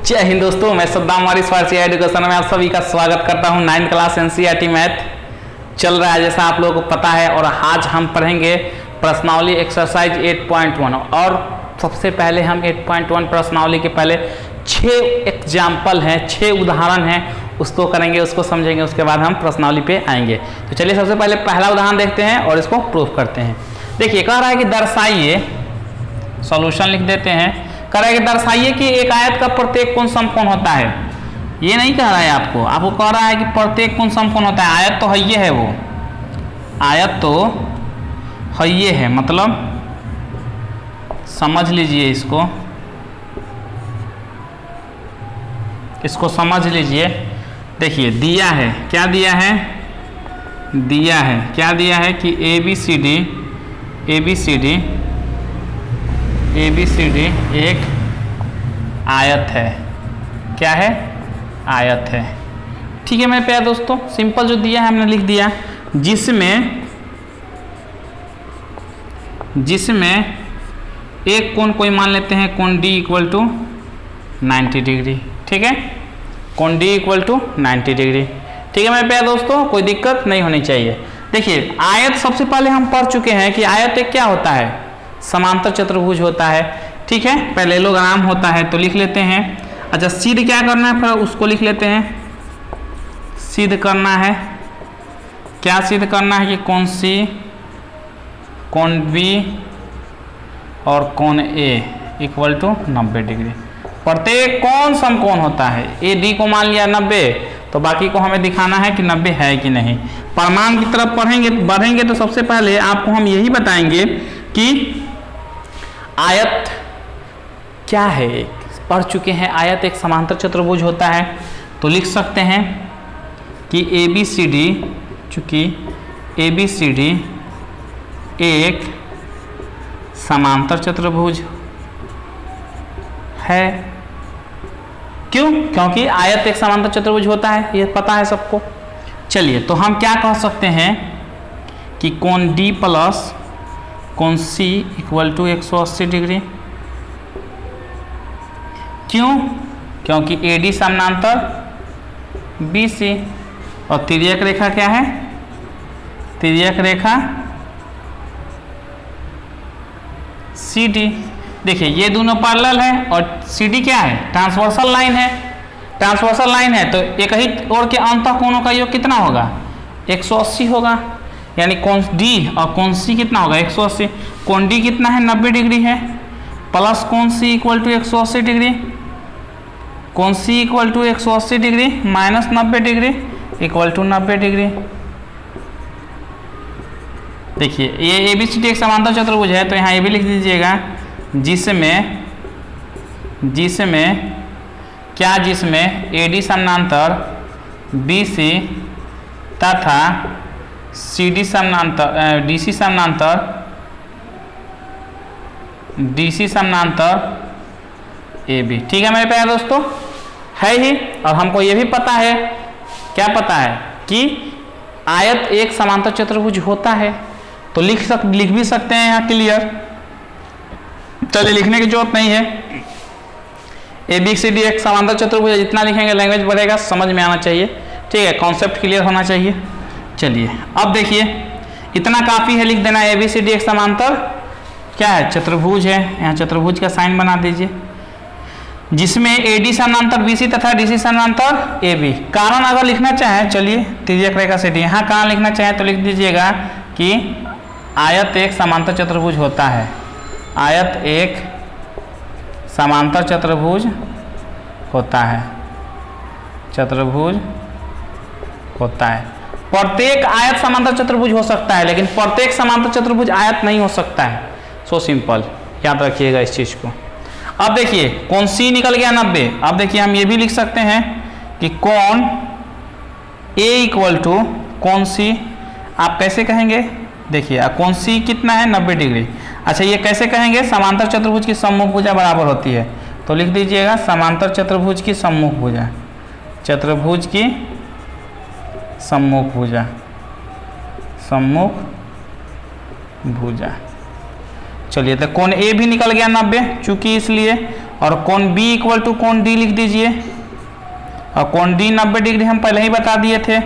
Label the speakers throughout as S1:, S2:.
S1: जय हिंद दोस्तों, मैं सद्दाम वारिस फारसी एजुकेशन में आप सभी का स्वागत करता हूं। 9th क्लास एनसीईआरटी मैथ चल रहा है जैसा आप लोगों को पता है, और आज हम पढ़ेंगे प्रश्नावली एक्सरसाइज 8.1। और सबसे पहले हम 8.1 प्रश्नावली के पहले 6 एग्जाम्पल हैं, 6 उदाहरण हैं, उसको करेंगे, उसको समझेंगे, उसके बाद हम प्रश्नावली पे आएंगे। तो चलिए सबसे पहले पहला उदाहरण देखते हैं और इसको प्रूफ करते हैं। देखिए कह रहा है कि दर्शाइए, सॉल्यूशन लिख देते हैं। कह रहा है कि दर्शाइए कि एक आयत का प्रत्येक कोण समकोण होता है। ये नहीं कह रहा है आपको कह रहा है कि प्रत्येक कोण समकोण होता है। आयत तो है ये है, वो आयत तो है ये है, मतलब समझ लीजिए, इसको समझ लीजिए। देखिए दिया है, क्या दिया है? क्या दिया है कि ABCD एक आयत है। क्या है? आयत है। ठीक है मेरे प्यारे दोस्तों, सिंपल जो दिया है हमने लिख दिया, जिसमें एक कोण कोई मान लेते हैं, कोण D = 90 डिग्री। ठीक है, कोण D = 90 डिग्री। ठीक है मेरे प्यारे दोस्तों, कोई दिक्कत नहीं होनी चाहिए। देखिए आयत सबसे पहले हम पढ़ चुके हैं कि आयत एक क्या होता है? समांतर चतुर्भुज होता है। ठीक है, पहले लोगाराम होता है तो लिख लेते हैं। अच्छा, सिद्ध क्या करना है, फिर उसको लिख लेते हैं। सिद्ध करना है, क्या सिद्ध करना है कि कोण C, कोण B और कोण A = 90 डिग्री। प्रत्येक कोण समकोण होता है। AD को मान लिया 90, तो बाकी को हमें दिखाना है कि 90 है कि नहीं। प्रमाण की तरफ बढ़ेंगे तो सबसे पहले आपको हम यही बताएंगे कि आयत क्या है। पढ़ चुके हैं, आयत एक समांतर चतुर्भुज होता है। तो लिख सकते हैं कि चूंकि ABCD एक समांतर चतुर्भुज है। क्यों? क्योंकि आयत एक समांतर चतुर्भुज होता है, ये पता है सबको। चलिए, तो हम क्या कह सकते हैं कि कोण D प्लस कोण C = 180 डिग्री। क्यों? क्योंकि AD समानांतर BC और तिर्यक रेखा क्या है? तिर्यक रेखा CD। देखिए ये दोनों पैरेलल है और CD क्या है? ट्रांसवर्सल लाइन है। ट्रांसवर्सल लाइन है तो एक ही ओर के अंतः कोणों का योग कितना होगा? 180 होगा। यानी कोण D और कोण C कितना होगा? 180। कोण D कितना है? 90 डिग्री है, प्लस कोण C = 180 डिग्री। कोण C = 180 degree minus 90 degree = 90 degree. देखिए ये ABCD एक समांतर चतुर्भुज है, तो यहाँ ये भी लिख दीजिएगा, जिसमें AD समानांतर BC तथा CD समानांतर DC समानांतर AB। ठीक है मेरे प्यारे दोस्तों, है ही। और हमको ये भी पता है, क्या पता है कि आयत एक समांतर चतुर्भुज होता है। तो लिख भी सकते हैं यहाँ क्लियर। चलिए लिखने की जरूरत नहीं है। ABCD एक समांतर चतुर्भुज है, जितना लिखेंगे लैंग्वेज बढ़ेगा, समझ में आना चाहिए। ठीक है, कॉन्सेप्ट क्लियर होना चाहिए। चलिए अब देखिए, इतना काफ़ी है लिख देना। ABCD एक समांतर क्या है? चतुर्भुज है। यहाँ चतुर्भुज का साइन बना दीजिए, जिसमें AD समानांतर BC तथा DC समानांतर AB। कारण अगर लिखना चाहें, चलिए तिर्यक रेखा से D, यहाँ कारण लिखना चाहें तो लिख दीजिएगा कि आयत एक समांतर चतुर्भुज होता है। आयत एक समांतर चतुर्भुज होता है। प्रत्येक आयत समांतर चतुर्भुज हो सकता है, लेकिन प्रत्येक समांतर चतुर्भुज आयत नहीं हो सकता है। सो सिंपल, याद रखिएगा इस चीज को। अब देखिए कोण C निकल गया 90। अब देखिए हम ये भी लिख सकते हैं कि कोण A = कोण C। आप कैसे कहेंगे? देखिए कोण C कितना है? 90 डिग्री। अच्छा, ये कैसे कहेंगे? समांतर चतुर्भुज की सम्मुख भुजा बराबर होती है, तो लिख दीजिएगा समांतर चतुर्भुज की सम्मुख भुजा। चतुर्भुज की सम्मुख भुजा। चलिए तो कोण ए भी निकल गया 90, चूंकि इसलिए और कोण बी इक्वल टू कोण डी लिख दीजिए, और कोण डी 90 डिग्री हम पहले ही बता दिए थे,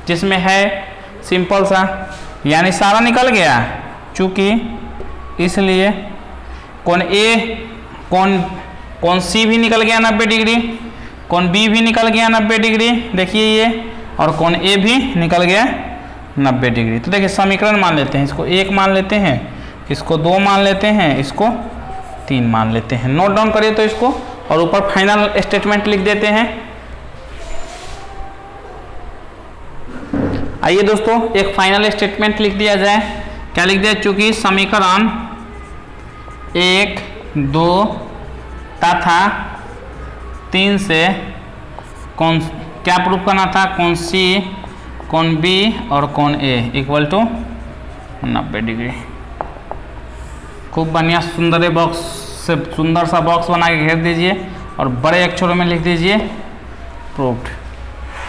S1: जिसमें है सिंपल सा, यानी सारा निकल गया, चूंकि इसलिए कोण ए कोण सी भी निकल गया 90 डिग्री, कोण बी भी निकल गया 90 डिग्री, देखिए ये, और कोण ए भी निकल गया 90 डिग्री। तो देखिए समीकरण मान लेते हैं, इसको 1 मान लेते हैं, इसको 2 मान लेते हैं, इसको 3 मान लेते हैं। नोट डाउन करिए तो इसको, और ऊपर फाइनल स्टेटमेंट लिख देते हैं। आइए दोस्तों एक फाइनल स्टेटमेंट लिख दिया जाए। क्या लिख दिया? चूंकि समीकरण 1, 2 तथा 3 से कौन क्या प्रूफ करना था? कोण सी, कोण बी और कोण ए इक्वल टू 90 डिग्री। खूब बढ़िया सुंदर बॉक्स से सुंदर सा बॉक्स बना के घेर दीजिए और बड़े अक्षरों में लिख दीजिए प्रूफ्ड।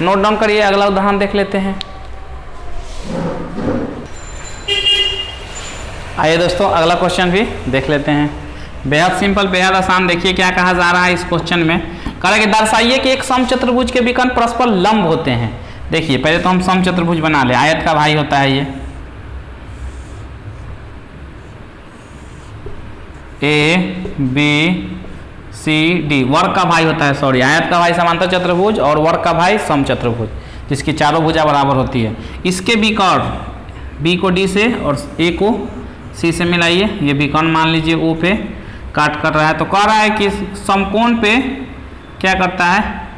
S1: नोट डाउन करिए, अगला उदाहरण देख लेते हैं। आइए दोस्तों अगला क्वेश्चन भी देख लेते हैं। बेहद सिंपल, बेहद आसान। देखिए क्या कहा जा रहा है इस क्वेश्चन में। कह रहा है कि दर्शाइए कि एक समचतुर्भुज के विकर्ण परस्पर लंब होते हैं। देखिए पहले तो हम समचतुर्भुज बना ले, आयत का भाई होता है ये, ए बी सी डी, वर्ग का भाई होता है, सॉरी, आयत का भाई समांतर चतुर्भुज और वर्ग का भाई समचतुर्भुज, जिसकी चारों भुजा बराबर होती है। इसके विकर्ण बी को डी से और ए को सी से मिलाइए, ये विकर्ण मान लीजिए ओ पे काट कर रहा है, तो कह रहा है कि समकोण पे क्या करता है?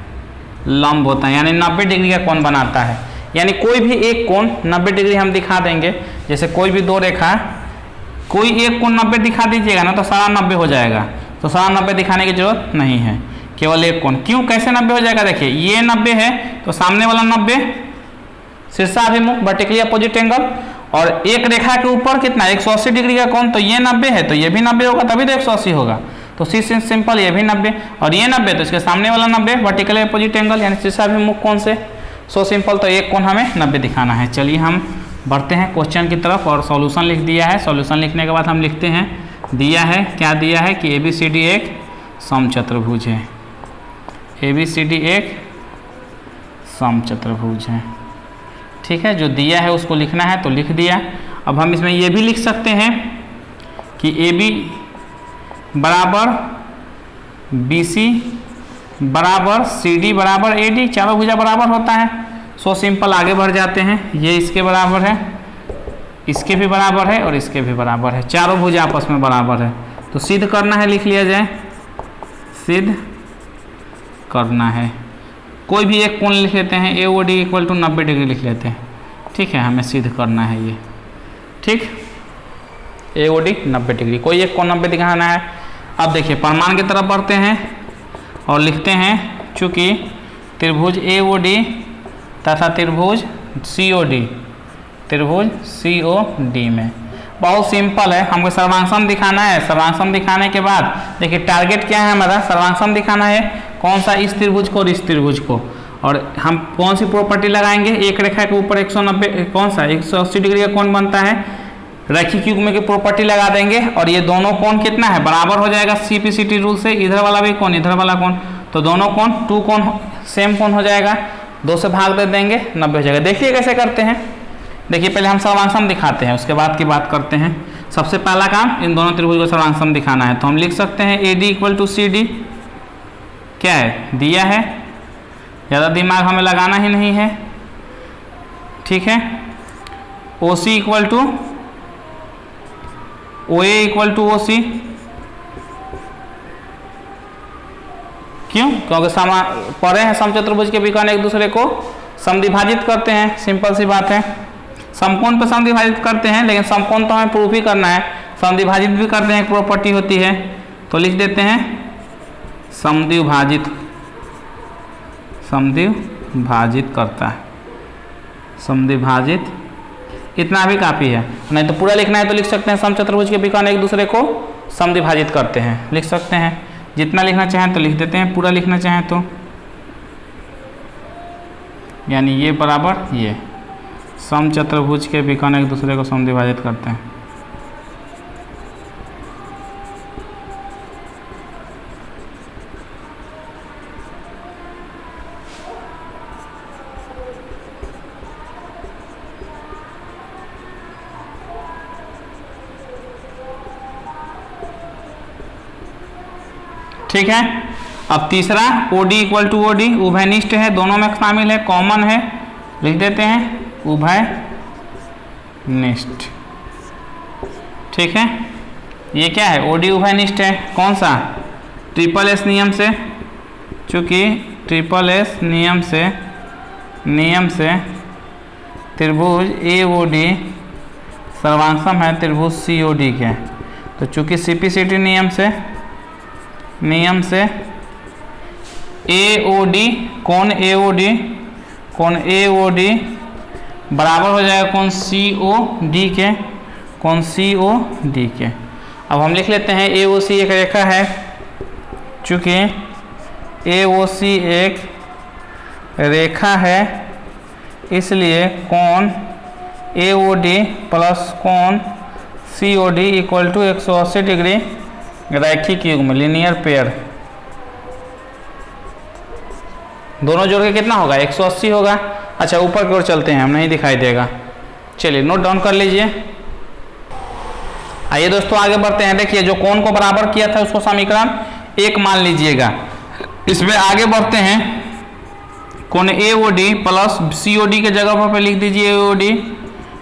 S1: लंब होता है, यानी 90 डिग्री का कोण बनाता है। यानी कोई भी एक कोण 90 डिग्री हम दिखा देंगे, जैसे कोई भी दो रेखा, कोई एक कोण 90 दिखा दीजिएगा ना तो सारा 90 हो जाएगा। तो सारा 90 दिखाने की जरूरत नहीं है, केवल एक कोण। क्यों, कैसे 90 हो जाएगा? देखिए ये 90 है तो सामने वाला 90 शीर्षाभिमुख वर्टिकली अपोजिट एंगल, और एक रेखा के ऊपर कितना 180 डिग्री का कोण, तो ये 90 है तो ये भी 90 होगा, तभी तो 180 होगा। तो सी सिंपल, ये भी 90 और ये 90, तो इसके सामने वाला 90 वर्टिकली अपोजिट एंगल यानी शीर्षाभिमुख कोण से, सो सिंपल। तो एक कोण हमें 90 दिखाना है। चलिए हम बढ़ते हैं क्वेश्चन की तरफ, और सॉल्यूशन लिख दिया है। सॉल्यूशन लिखने के बाद हम लिखते हैं, दिया है, क्या दिया है कि ABCD एक समचतुर्भुज है, ABCD एक समचतुर्भुज है। ठीक है, जो दिया है उसको लिखना है तो लिख दिया। अब हम इसमें ये भी लिख सकते हैं कि AB बराबर BC बराबर CD बराबर AD, चारों भुजा बराबर होता है। सो सिंपल, आगे बढ़ जाते हैं। ये इसके बराबर है, इसके भी बराबर है और इसके भी बराबर है, चारों भुजा आपस में बराबर है। तो सिद्ध करना है, लिख लिया जाए, सिद्ध करना है। कोई भी एक कोण लिख लेते हैं, AOD इक्वल टू 90 डिग्री लिख लेते हैं। ठीक है, हमें सिद्ध करना है ये। ठीक, AOD 90 डिग्री, कोई एक कोण 90 दिखाना है। अब देखिए प्रमाण की तरफ बढ़ते हैं और लिखते हैं, चूँकि त्रिभुज AOD तथा त्रिभुज COD में बहुत सिंपल है, हमको सर्वांगसम दिखाना है। सर्वांगसम दिखाने के बाद देखिए टारगेट क्या है हमारा, सर्वांगसम दिखाना है। कौन सा? इस त्रिभुज को और इस त्रिभुज को। और हम कौन सी प्रॉपर्टी लगाएंगे? एक रेखा के ऊपर 190 कौन सा 180 डिग्री का कोण बनता है, रैखिक युग्म की प्रॉपर्टी लगा देंगे, और ये दोनों कोण कितना है? बराबर हो जाएगा CPCT रूल से। इधर वाला भी कोण, इधर वाला कोण, तो दोनों कोण 2 कोण सेम कोण हो जाएगा, 2 से भाग दे देंगे, 90 हो जाएगा। देखिए कैसे करते हैं। देखिए पहले हम सर्वांगसम दिखाते हैं, उसके बाद की बात करते हैं। सबसे पहला काम इन दोनों त्रिभुज को सर्वांगसम दिखाना है, तो हम लिख सकते हैं AD इक्वल टू CD, क्या है? दिया है, ज़्यादा दिमाग हमें लगाना ही नहीं है। ठीक है, OC equal to OA equal to OC, क्यों? क्योंकि पढ़े हैं समचतुर्भुज के विकर्ण एक दूसरे को समद्विभाजित करते हैं, सिंपल सी बात है। समकोण पर समद्विभाजित करते हैं, लेकिन समकोण तो हमें प्रूफ ही करना है, समद्विभाजित भी करते हैं, एक प्रॉपर्टी होती है। तो लिख देते हैं समद्विभाजित करता है, समद्विभाजित, इतना भी काफ़ी है। नहीं तो पूरा लिखना है तो लिख सकते हैं समचतुर्भुज के विकर्ण एक दूसरे को समद्विभाजित करते हैं, लिख सकते हैं। जितना लिखना चाहें तो लिख देते हैं, पूरा लिखना चाहें तो, यानी ये बराबर ये, समचतुर्भुज के विकर्ण एक दूसरे को समद्विभाजित करते हैं। ठीक है। अब तीसरा OD इक्वल टू OD, उभयनिष्ठ है, दोनों में शामिल है, कॉमन है, लिख देते हैं उभयनिष्ठ। ठीक है, ये क्या है, OD उभयनिष्ठ है, कौन सा, SSS नियम से, चूंकि SSS नियम से त्रिभुज AOD सर्वांगसम है त्रिभुज COD के, तो चूंकि CPCT नियम से AOD कौन AOD बराबर हो जाएगा कौन COD के। अब हम लिख लेते हैं AOC एक रेखा है, चूंकि AOC एक रेखा है इसलिए कोण AOD प्लस कोण COD इक्वल टू 180 डिग्री रैखिक युग्म लीनियर पेयर, दोनों जोड़ के कितना होगा 180 होगा। अच्छा ऊपर की ओर चलते हैं, हम नहीं दिखाई देगा, चलिए नोट डाउन कर लीजिए। आइए दोस्तों आगे बढ़ते हैं। देखिए जो कोण को बराबर किया था उसको समीकरण 1 मान लीजिएगा। इसमें आगे बढ़ते हैं, कोण AOD प्लस COD के जगह पर लिख दीजिए AOD,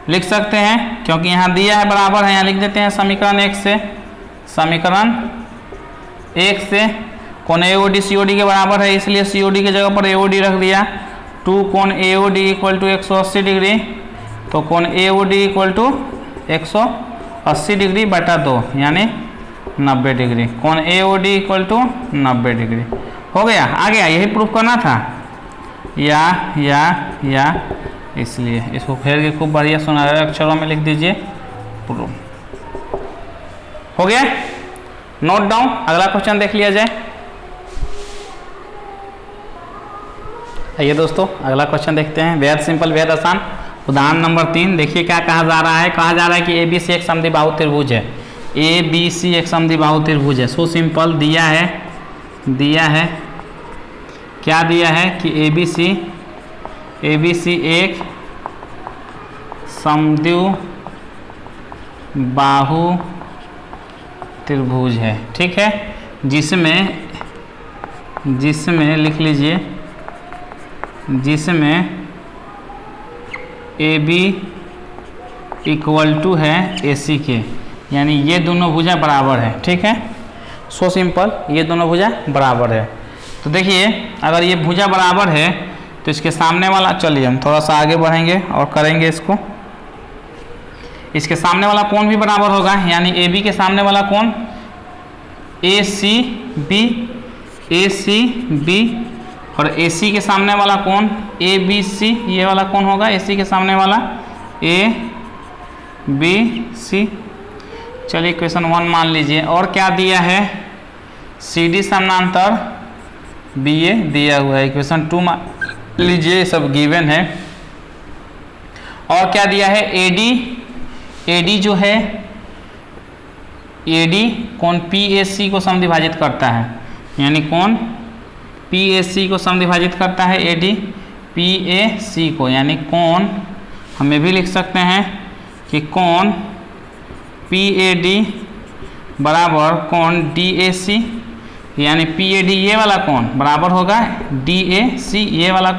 S1: लिख सकते हैं क्योंकि यहाँ दिया है बराबर है, यहाँ लिख देते हैं समीकरण 1 से कोण AOD COD के बराबर है, इसलिए COD के जगह पर AOD रख दिया। 2 कोण AOD इक्वल टू 180 डिग्री, तो कोण AOD इक्वल टू 180 डिग्री बटा 2 यानी 90 डिग्री, कोण AOD इक्वल टू 90 डिग्री हो गया। आ गया, यही प्रूफ करना था या इसलिए इसको फेर के खूब बढ़िया सुनहरे अक्षरों में लिख दीजिए, प्रूफ हो गया। नोट डाउन, अगला क्वेश्चन देख लिया जाए। आइए दोस्तों अगला क्वेश्चन देखते हैं, बेहद सिंपल बेहद आसान। उदाहरण नंबर 3 देखिए क्या कहा जा रहा है। कहा जा रहा है कि ABC एक समद्विबाहु त्रिभुज है, ABC एक समद्विबाहु त्रिभुज है। सो सिंपल दिया है क्या दिया है कि ABC एक समद्विबाहु त्रिभुज है, ठीक है, जिसमें लिख लीजिए, जिसमें AB इक्वल टू है AC के, यानी ये दोनों भुजा बराबर है, ठीक है। सो सिंपल, ये दोनों भुजा बराबर है। तो देखिए अगर ये भुजा बराबर है तो इसके सामने वाला, चलिए हम थोड़ा सा आगे बढ़ेंगे और करेंगे इसको। इसके सामने वाला कोण भी बराबर होगा, यानी AB के सामने वाला कोण ACB और AC के सामने वाला कोण ABC, ये वाला कोण होगा AC के सामने वाला ABC। चलिए क्वेश्चन 1 मान लीजिए। और क्या दिया है, CD समानांतर BA दिया हुआ है। क्वेश्चन 2 मान लीजिए, सब गिवन है। और क्या दिया है, AD जो है, AD कोण PAC को समद्विभाजित करता है, यानी कोण PAC को समद्विभाजित करता है AD PAC को, यानी कोण हम ये भी लिख सकते हैं कि कोण PAD बराबर कोण DAC, यानी PAD ये वाला कोण बराबर होगा DAC ये वाला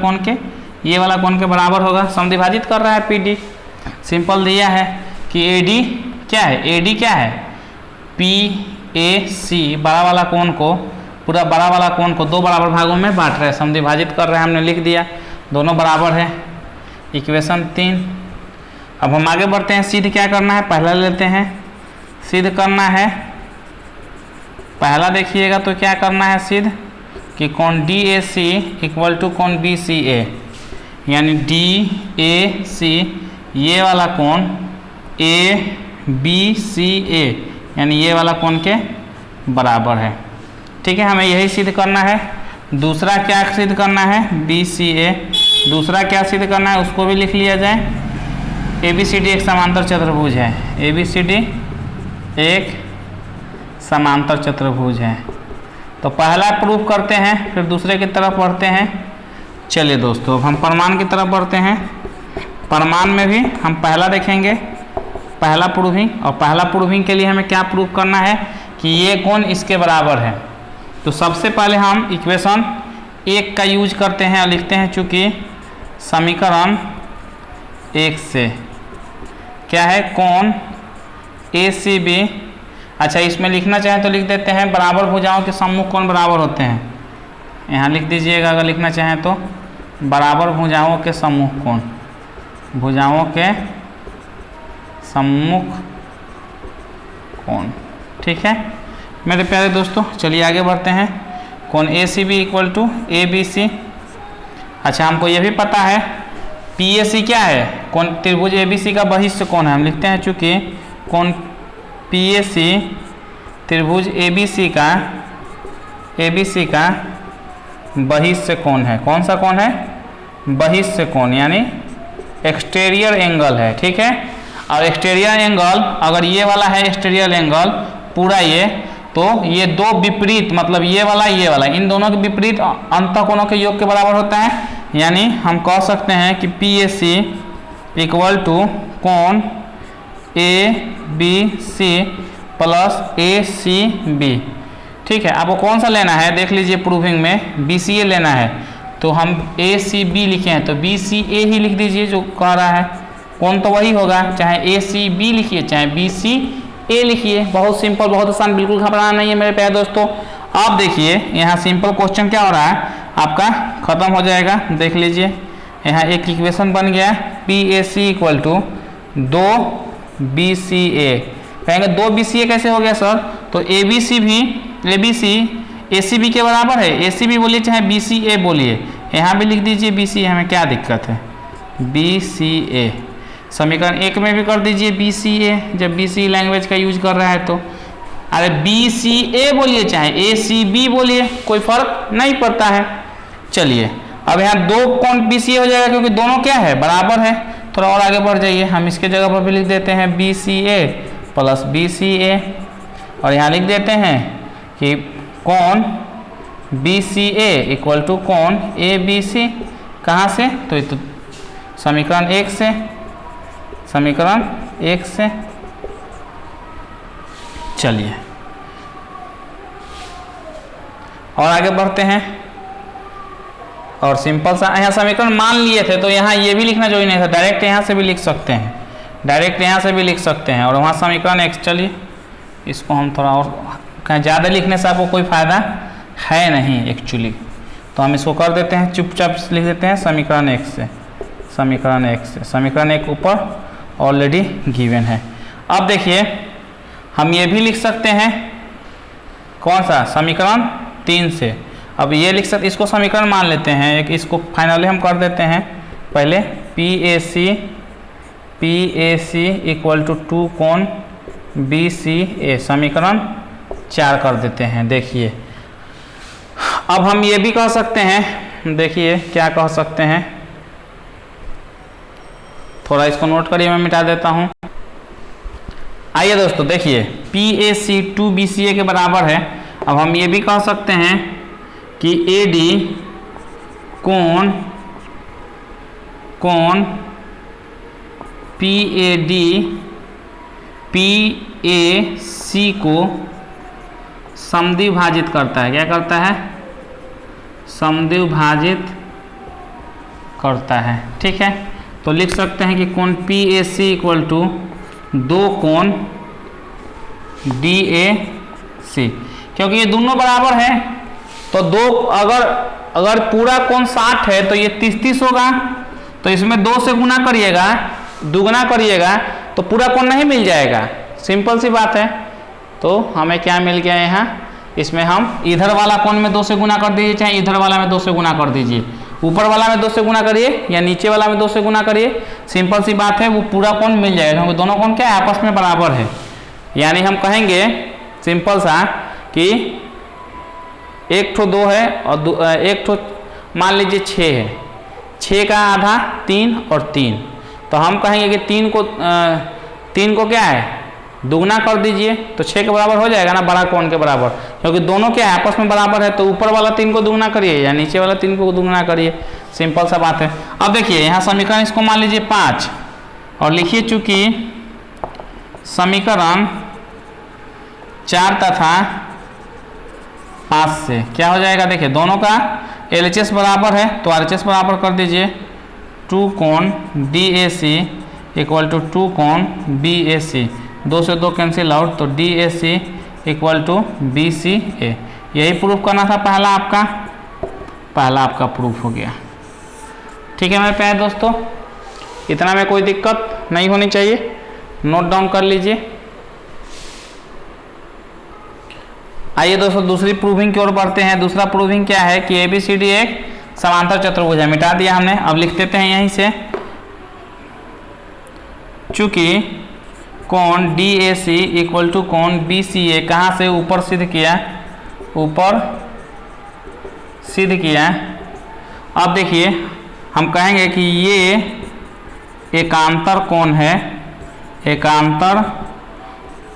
S1: कोण के बराबर होगा। समद्विभाजित कर रहा है PD, सिंपल दिया है कि AD क्या है PAC बड़ा वाला कोण को, पूरा बड़ा वाला कोण को 2 बराबर भागों में बांट रहे हैं, समद्विभाजित कर रहे हैं, हमने लिख दिया, दोनों बराबर है। इक्वेशन 3। अब हम आगे बढ़ते हैं, सिद्ध क्या करना है, पहला लेते हैं, सिद्ध करना है पहला। देखिएगा तो क्या करना है सिद्ध कि कोण DAC इक्वल टू कोण BCA, यानी DAC ये वाला कोण ABCA यानी ये वाला कोण के बराबर है, ठीक है। हमें यही सिद्ध करना है। दूसरा क्या सिद्ध करना है, BCA, दूसरा क्या सिद्ध करना है उसको भी लिख लिया जाए। ABCD एक समांतर चतुर्भुज है, ABCD एक समांतर चतुर्भुज है। तो पहला प्रूफ करते हैं, फिर दूसरे की तरफ बढ़ते हैं। चलिए दोस्तों अब हम प्रमाण की तरफ बढ़ते हैं। प्रमाण में भी हम पहला देखेंगे, पहला प्रूविंग, और पहला प्रूविंग के लिए हमें क्या प्रूफ करना है कि ये कोण इसके बराबर है, तो सबसे पहले हम इक्वेशन 1 का यूज करते हैं और लिखते हैं, चूँकि समीकरण 1 से क्या है, कोण ACB। अच्छा, इसमें लिखना चाहें तो लिख देते हैं बराबर भुजाओं के सम्मुख कोण बराबर होते हैं। यहाँ लिख दीजिएगा अगर लिखना चाहें तो, बराबर भुजाओं के सम्मुख कोण, भुजाओं के सम्मुख कोण। ठीक है मेरे प्यारे दोस्तों, चलिए आगे बढ़ते हैं। कोण ACB इक्वल टू ABC। अच्छा, हमको ये भी पता है PAC क्या है, कोण त्रिभुज ABC का बहिष्ठ कोण है। हम लिखते हैं चूँकि कोण PAC त्रिभुज ABC का बहिष्ठ कोण है। कौन सा कोण है, बहिष्ठ कोण, यानी एक्सटीरियर एंगल है। ठीक है, और एक्सटीरियर एंगल अगर ये वाला है एक्सटीरियर एंगल पूरा ये, तो ये दो विपरीत, मतलब ये वाला इन दोनों के विपरीत अंतःकोणों के योग के बराबर होता है। यानी हम कह सकते हैं कि PAC इक्वल टू कोण ABC प्लस ACB। ठीक है, आपको कौन सा लेना है देख लीजिए, प्रूविंग में BCA लेना है तो हम ACB लिखे हैं तो BCA ही लिख दीजिए जो कह रहा है। कौन तो वही होगा, चाहे ACB लिखिए चाहे BCA लिखिए। बहुत सिंपल, बहुत आसान, बिल्कुल घबराना नहीं है मेरे प्यारे दोस्तों। आप देखिए यहाँ सिंपल क्वेश्चन क्या हो रहा है, आपका खत्म हो जाएगा। देख लीजिए यहाँ एक इक्वेशन बन गया, PAC इक्वल टू 2BCA। कहेंगे 2BCA कैसे हो गया सर, तो ABC ACB के बराबर है। ACB बोलिए चाहे BCA बोलिए, यहाँ भी लिख दीजिए BCA, हमें क्या दिक्कत है, BCA। समीकरण 1 में भी कर दीजिए BCA, जब BC लैंग्वेज का यूज कर रहा है तो। अरे BCA बोलिए चाहे ACB बोलिए, कोई फर्क नहीं पड़ता है। चलिए अब यहाँ दो कोण BCA हो जाएगा क्योंकि दोनों क्या है, बराबर है। थोड़ा और आगे बढ़ जाइए, हम इसके जगह पर भी लिख देते हैं BCA प्लस BCA, और यहाँ लिख देते हैं कि कोण BCA इक्वल टू कोण ABC। कहाँ से, तो ये तो समीकरण 1 से, समीकरण 1 से। चलिए और आगे बढ़ते हैं, और सिंपल सा यहाँ समीकरण मान लिए थे तो यहाँ ये भी लिखना जरूरी नहीं था, डायरेक्ट यहाँ से भी लिख सकते हैं, डायरेक्ट यहाँ से भी लिख सकते हैं। और वहाँ समीकरण 1, चलिए इसको हम थोड़ा और, कहीं ज़्यादा लिखने से आपको कोई फ़ायदा है नहीं एक्चुअली, तो हम इसको कर देते हैं, चुपचाप लिख देते हैं समीकरण 1 से, समीकरण 1 से। समीकरण 1 ऊपर ऑलरेडी गिवन है। अब देखिए हम ये भी लिख सकते हैं, कौन सा, समीकरण 3 से। अब ये लिख सकते, इसको समीकरण मान लेते हैं एक, इसको फाइनली हम कर देते हैं पहले PAC इक्वल टू 2 कोण BCA, समीकरण 4 कर देते हैं। देखिए अब हम ये भी कह सकते हैं, देखिए क्या कह सकते हैं, थोड़ा इसको नोट करिए, मैं मिटा देता हूँ। आइए दोस्तों देखिए PAC 2BCA के बराबर है। अब हम ये भी कह सकते हैं कि AD कोण PAC को समद्विभाजित करता है। क्या करता है, समद्विभाजित करता है। ठीक है, तो लिख सकते हैं कि कोण PAC इक्वल टू 2 कोण DAC, क्योंकि ये दोनों बराबर है तो दो, अगर पूरा कोण 60 है तो ये 30 होगा, तो इसमें 2 से गुना करिएगा, दुगना करिएगा तो पूरा कोण नहीं मिल जाएगा, सिंपल सी बात है। तो हमें क्या मिल गया यहाँ, इसमें हम इधर वाला कोण में 2 से गुना कर दीजिए, चाहे इधर वाला में 2 से गुना कर दीजिए, ऊपर वाला में 2 से गुना करिए या नीचे वाला में 2 से गुना करिए, सिंपल सी बात है, वो पूरा कोण मिल जाएगा क्योंकि दोनों कोण क्या है, आपस में बराबर है। यानी हम कहेंगे सिंपल सा कि एक ठो 2 है और एक ठो मान लीजिए 6 है, 6 का आधा 3 और 3, तो हम कहेंगे कि 3 को क्या है, दुगना कर दीजिए तो 6 के बराबर हो जाएगा ना, बड़ा कोण के बराबर, क्योंकि दोनों क्या है, आपस में बराबर है। तो ऊपर वाला 3 को दुगना करिए या नीचे वाला 3 को दुगना करिए, सिंपल सा बात है। अब देखिए यहाँ समीकरण इसको मान लीजिए 5 और लिखिए, चूंकि समीकरण 4 तथा 5 से क्या हो जाएगा, देखिए दोनों का LHS बराबर है तो RHS बराबर कर दीजिए 2 कोण DAC इक्वल टू 2 कोण BAC, 2 से 2 कैंसिल आउट तो DAC इक्वल टू BCA। यही प्रूफ करना था पहला आपका प्रूफ हो गया। ठीक है मेरे प्यारे दोस्तों, इतना में कोई दिक्कत नहीं होनी चाहिए, नोट डाउन कर लीजिए। आइए दोस्तों दूसरी प्रूविंग की ओर बढ़ते हैं। दूसरा प्रूविंग क्या है कि ABCD एक समांतर चतुर्भुज है, मिटा दिया हमने, अब लिख देते हैं यहीं से। चूंकि कोण DAC इक्वल टू कोण BCA कहाँ से ऊपर सिद्ध किया, अब देखिए हम कहेंगे कि ये एकांतर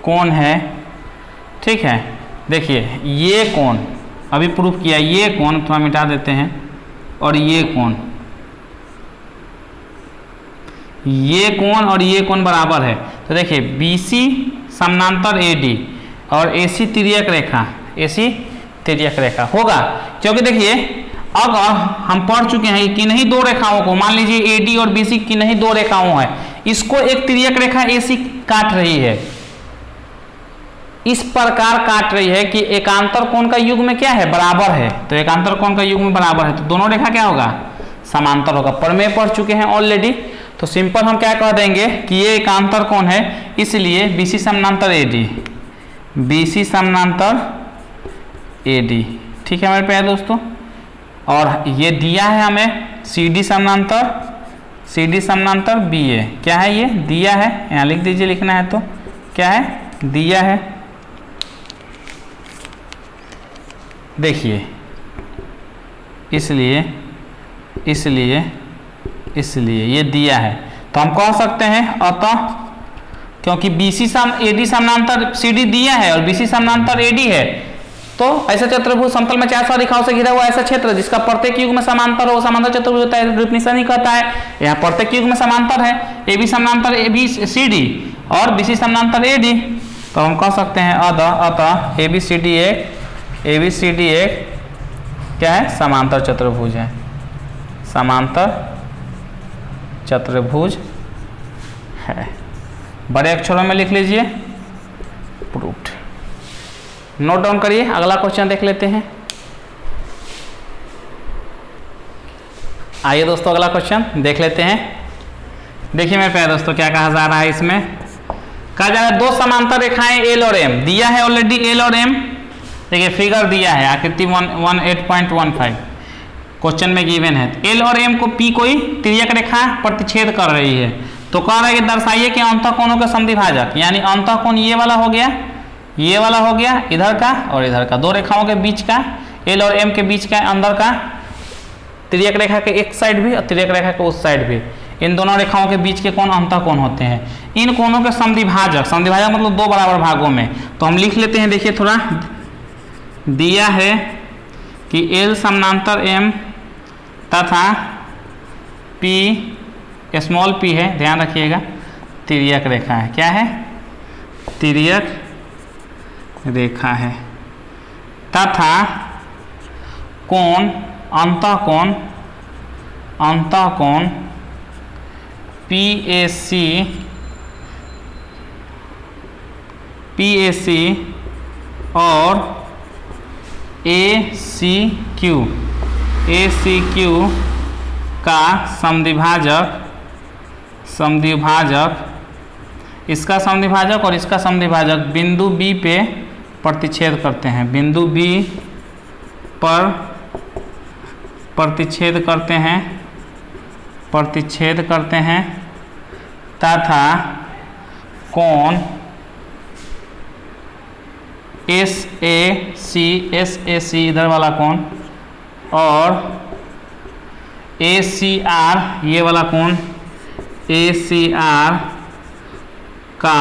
S1: कोण है, ठीक है। देखिए ये कोण अभी प्रूफ किया, ये कोण थोड़ा मिटा देते हैं, और ये कोण और ये कोण बराबर है। तो देखिए BC समानांतर AD और AC तिर्यक रेखा होगा, क्योंकि देखिए अब हम पढ़ चुके हैं कि नहीं दो रेखाओं को, मान लीजिए AD और BC की नहीं दो रेखाओं है, इसको एक तिर्यक रेखा AC काट रही है, इस प्रकार काट रही है कि एकांतर कोण का युग्म क्या है, बराबर है। तो एकांतर कोण का युग्म बराबर है तो दोनों रेखा क्या होगा, समांतर होगा। प्रमेय पढ़ चुके हैं ऑलरेडी, तो सिंपल हम क्या कह देंगे कि ये एकांतर कोण है, इसलिए BC समानांतर AD, ठीक है मेरे प्यारे दोस्तों। और ये दिया है हमें CD समानांतर BA, क्या है ये दिया है, यहाँ लिख दीजिए, लिखना है तो क्या है, दिया है। देखिए इसलिए ये दिया है, तो हम कह सकते हैं अतः क्योंकि AD समानांतर CD दिया है और BC समानांतर AD है, तो ऐसा चतुर्भुज समतल में 4 रेखाओं से घिरा हुआ ऐसा क्षेत्र जिसका प्रत्येक युग में समांतर हो, समांतर चतुर्भुज होता है, डेफिनेशन ही कहता है। यहाँ प्रत्येक युग में समांतर है, AB समानांतर ABCD और BC समानांतर AD, तो हम कह सकते हैं अतः ABCD एक क्या है, समांतर चतुर्भुज है, समांतर चतुर्भुज है। बड़े अक्षरों में लिख लीजिए, प्रूव्ड। नोट डाउन करिए, अगला क्वेश्चन देख लेते हैं। आइए दोस्तों अगला क्वेश्चन देख लेते हैं। देखिए मेरे प्यारे दोस्तों क्या कहा जा रहा है इसमें, कहा जा रहा है दो समांतर रेखाएं L और M, दिया है ऑलरेडी L और M, देखिए फिगर दिया है आकृति 18.15 क्वेश्चन में गिवन है। L और M को P कोई तिर्यक रेखा प्रतिच्छेद कर रही है, तो कह रहा है कि दर्शाइए कि अंतःकोणों के समद्विभाजक, यानी अंतःकोण ये वाला हो गया इधर का और इधर का, दो रेखाओं के बीच का, L और M के बीच का अंदर का, तिर्यक रेखा के एक साइड भी और तिर्यक रेखा के उस साइड भी, इन दोनों रेखाओं के बीच के कोण अंतःकोण होते हैं। इन कोणों के समद्विभाजक मतलब दो बराबर भागों में, तो हम लिख लेते हैं। देखिए थोड़ा दिया है कि L समानांतर M तथा P स्मॉल p है, ध्यान रखिएगा, तिर्यक रेखा है, क्या है, तिर्यक रेखा है, तथा कोण अंतःकोण PAC और ACQ का समद्विभाजक, इसका समद्विभाजक और इसका समद्विभाजक बिंदु B पे प्रतिच्छेद करते हैं, बिंदु B पर प्रतिच्छेद करते हैं तथा कोण SAC इधर वाला कोण और ACR ये वाला कोण, ACR का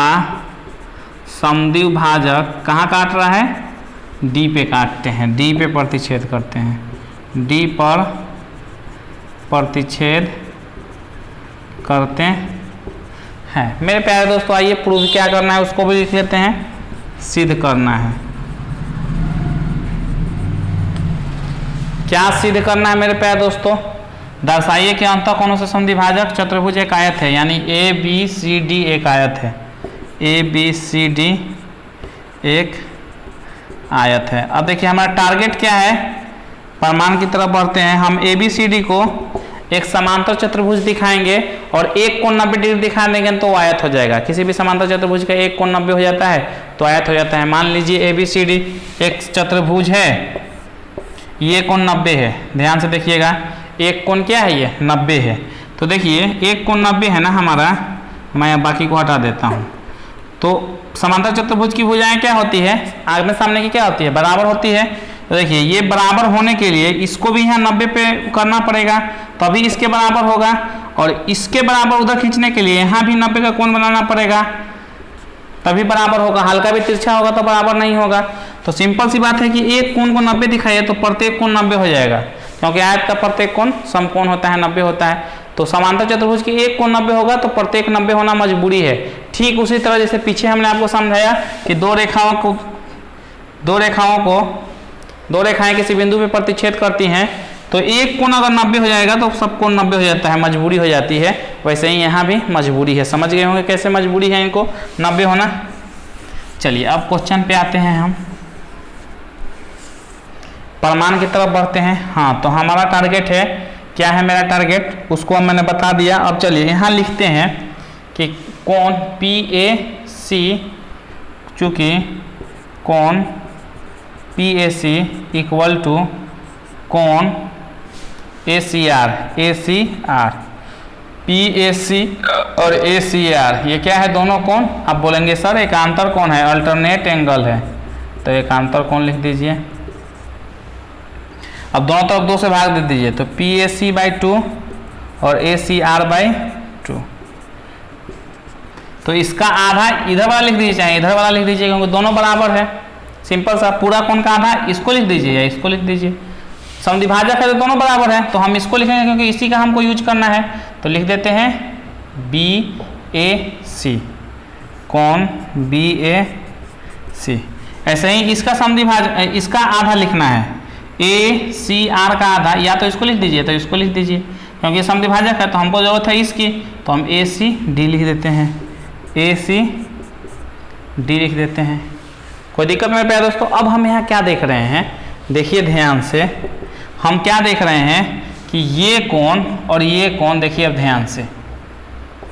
S1: समद्विभाजक कहाँ काट रहा है, D पे काटते हैं, D पे प्रतिच्छेद करते हैं, D पर प्रतिच्छेद करते हैं। मेरे प्यारे दोस्तों आइए प्रूव क्या करना है उसको भी लिख लेते हैं, सिद्ध करना है। क्या सिद्ध करना है मेरे प्यारे दोस्तों? दर्शाइए कि अंतःकोणों से समद्विभाजक चतुर्भुज एक आयत है, यानी ए बी सी डी एक आयत है, ए बी सी डी एक आयत है। अब देखिए हमारा टारगेट क्या है, प्रमाण की तरफ बढ़ते हैं। हम ए बी सी डी को एक समांतर चतुर्भुज दिखाएंगे और एक कोण 90 डिग्री दिखा देंगे तो आयत हो जाएगा। किसी भी समांतर चतुर्भुज का एक कोण 90 हो जाता है तो आयत हो जाता है। मान लीजिए ए बी सी डी एक चतुर्भुज है, ये कोण 90 है, ध्यान से देखिएगा, एक कोण क्या है, ये 90 है। तो देखिए एक कोण 90 है ना हमारा, मैं बाकी को हटा देता हूँ। तो समांतर चतुर्भुज की भुजाएं क्या होती है, आमने सामने की क्या होती है, बराबर होती है। तो देखिए ये बराबर होने के लिए इसको भी यहाँ 90 पे करना पड़ेगा तभी इसके बराबर होगा, और इसके बराबर उधर खींचने के लिए यहाँ भी 90 का कोण बनाना पड़ेगा तभी बराबर होगा। हल्का भी तिरछा होगा तो बराबर नहीं होगा। तो सिंपल सी बात है कि एक कोण को 90 दिखाइए तो प्रत्येक कोण 90 हो जाएगा, क्योंकि आयत का प्रत्येक कोण समकोण होता है, 90 होता है। तो समांतर चतुर्भुज की एक कोण 90 होगा तो प्रत्येक 90 होना मजबूरी है। ठीक उसी तरह जैसे पीछे हमने आपको समझाया कि दो रेखाएं किसी बिंदु पे प्रतिच्छेद करती हैं, तो एक कोण अगर 90 हो जाएगा तो सब कोण 90 हो जाता है, मजबूरी हो जाती है। वैसे ही यहाँ भी मजबूरी है। समझ गए होंगे कैसे मजबूरी है इनको 90 होना। चलिए अब क्वेश्चन पे आते हैं, हम प्रमाण की तरफ बढ़ते हैं। हाँ, तो हमारा टारगेट है, क्या है मेरा टारगेट, उसको मैंने बता दिया। अब चलिए यहाँ लिखते हैं कि कोण पी ए सी, चूँकि कोण P A C equal to कोण A C R, P A सी और ए सी आर ये क्या है, दोनों कोण। आप बोलेंगे सर एकांतर कोण है, अल्टरनेट एंगल है, तो एकांतर कोण लिख दीजिए। अब दोनों तरफ 2 से भाग दे दीजिए, तो पी ए सी बाई 2 और ए सी आर बाई 2। तो इसका आधा इधर वाला लिख दीजिए, चाहे इधर वाला लिख दीजिए, क्योंकि दोनों बराबर है। सिंपल सा, पूरा कोण का आधा इसको लिख दीजिए या इसको लिख दीजिए। समद्विभाजक है तो दोनों बराबर है, तो हम इसको लिखेंगे क्योंकि इसी का हमको यूज करना है। तो लिख देते हैं बी ए सी, कोण बी ए सी। ऐसे ही इसका समद्विभाजक, इसका आधा लिखना है, ए सी आर का आधा, या तो इसको लिख दीजिए तो इसको लिख दीजिए, क्योंकि समद्विभाजक है तो हमको जरूरत है इसकी, तो हम ए सी डी लिख देते हैं, ए सी डी लिख देते हैं। कोई दिक्कत मेरे प्यारे दोस्तों? अब हम यहाँ क्या देख रहे हैं, देखिए ध्यान से, हम क्या देख रहे हैं कि ये कोण और ये कोण, देखिए अब ध्यान से,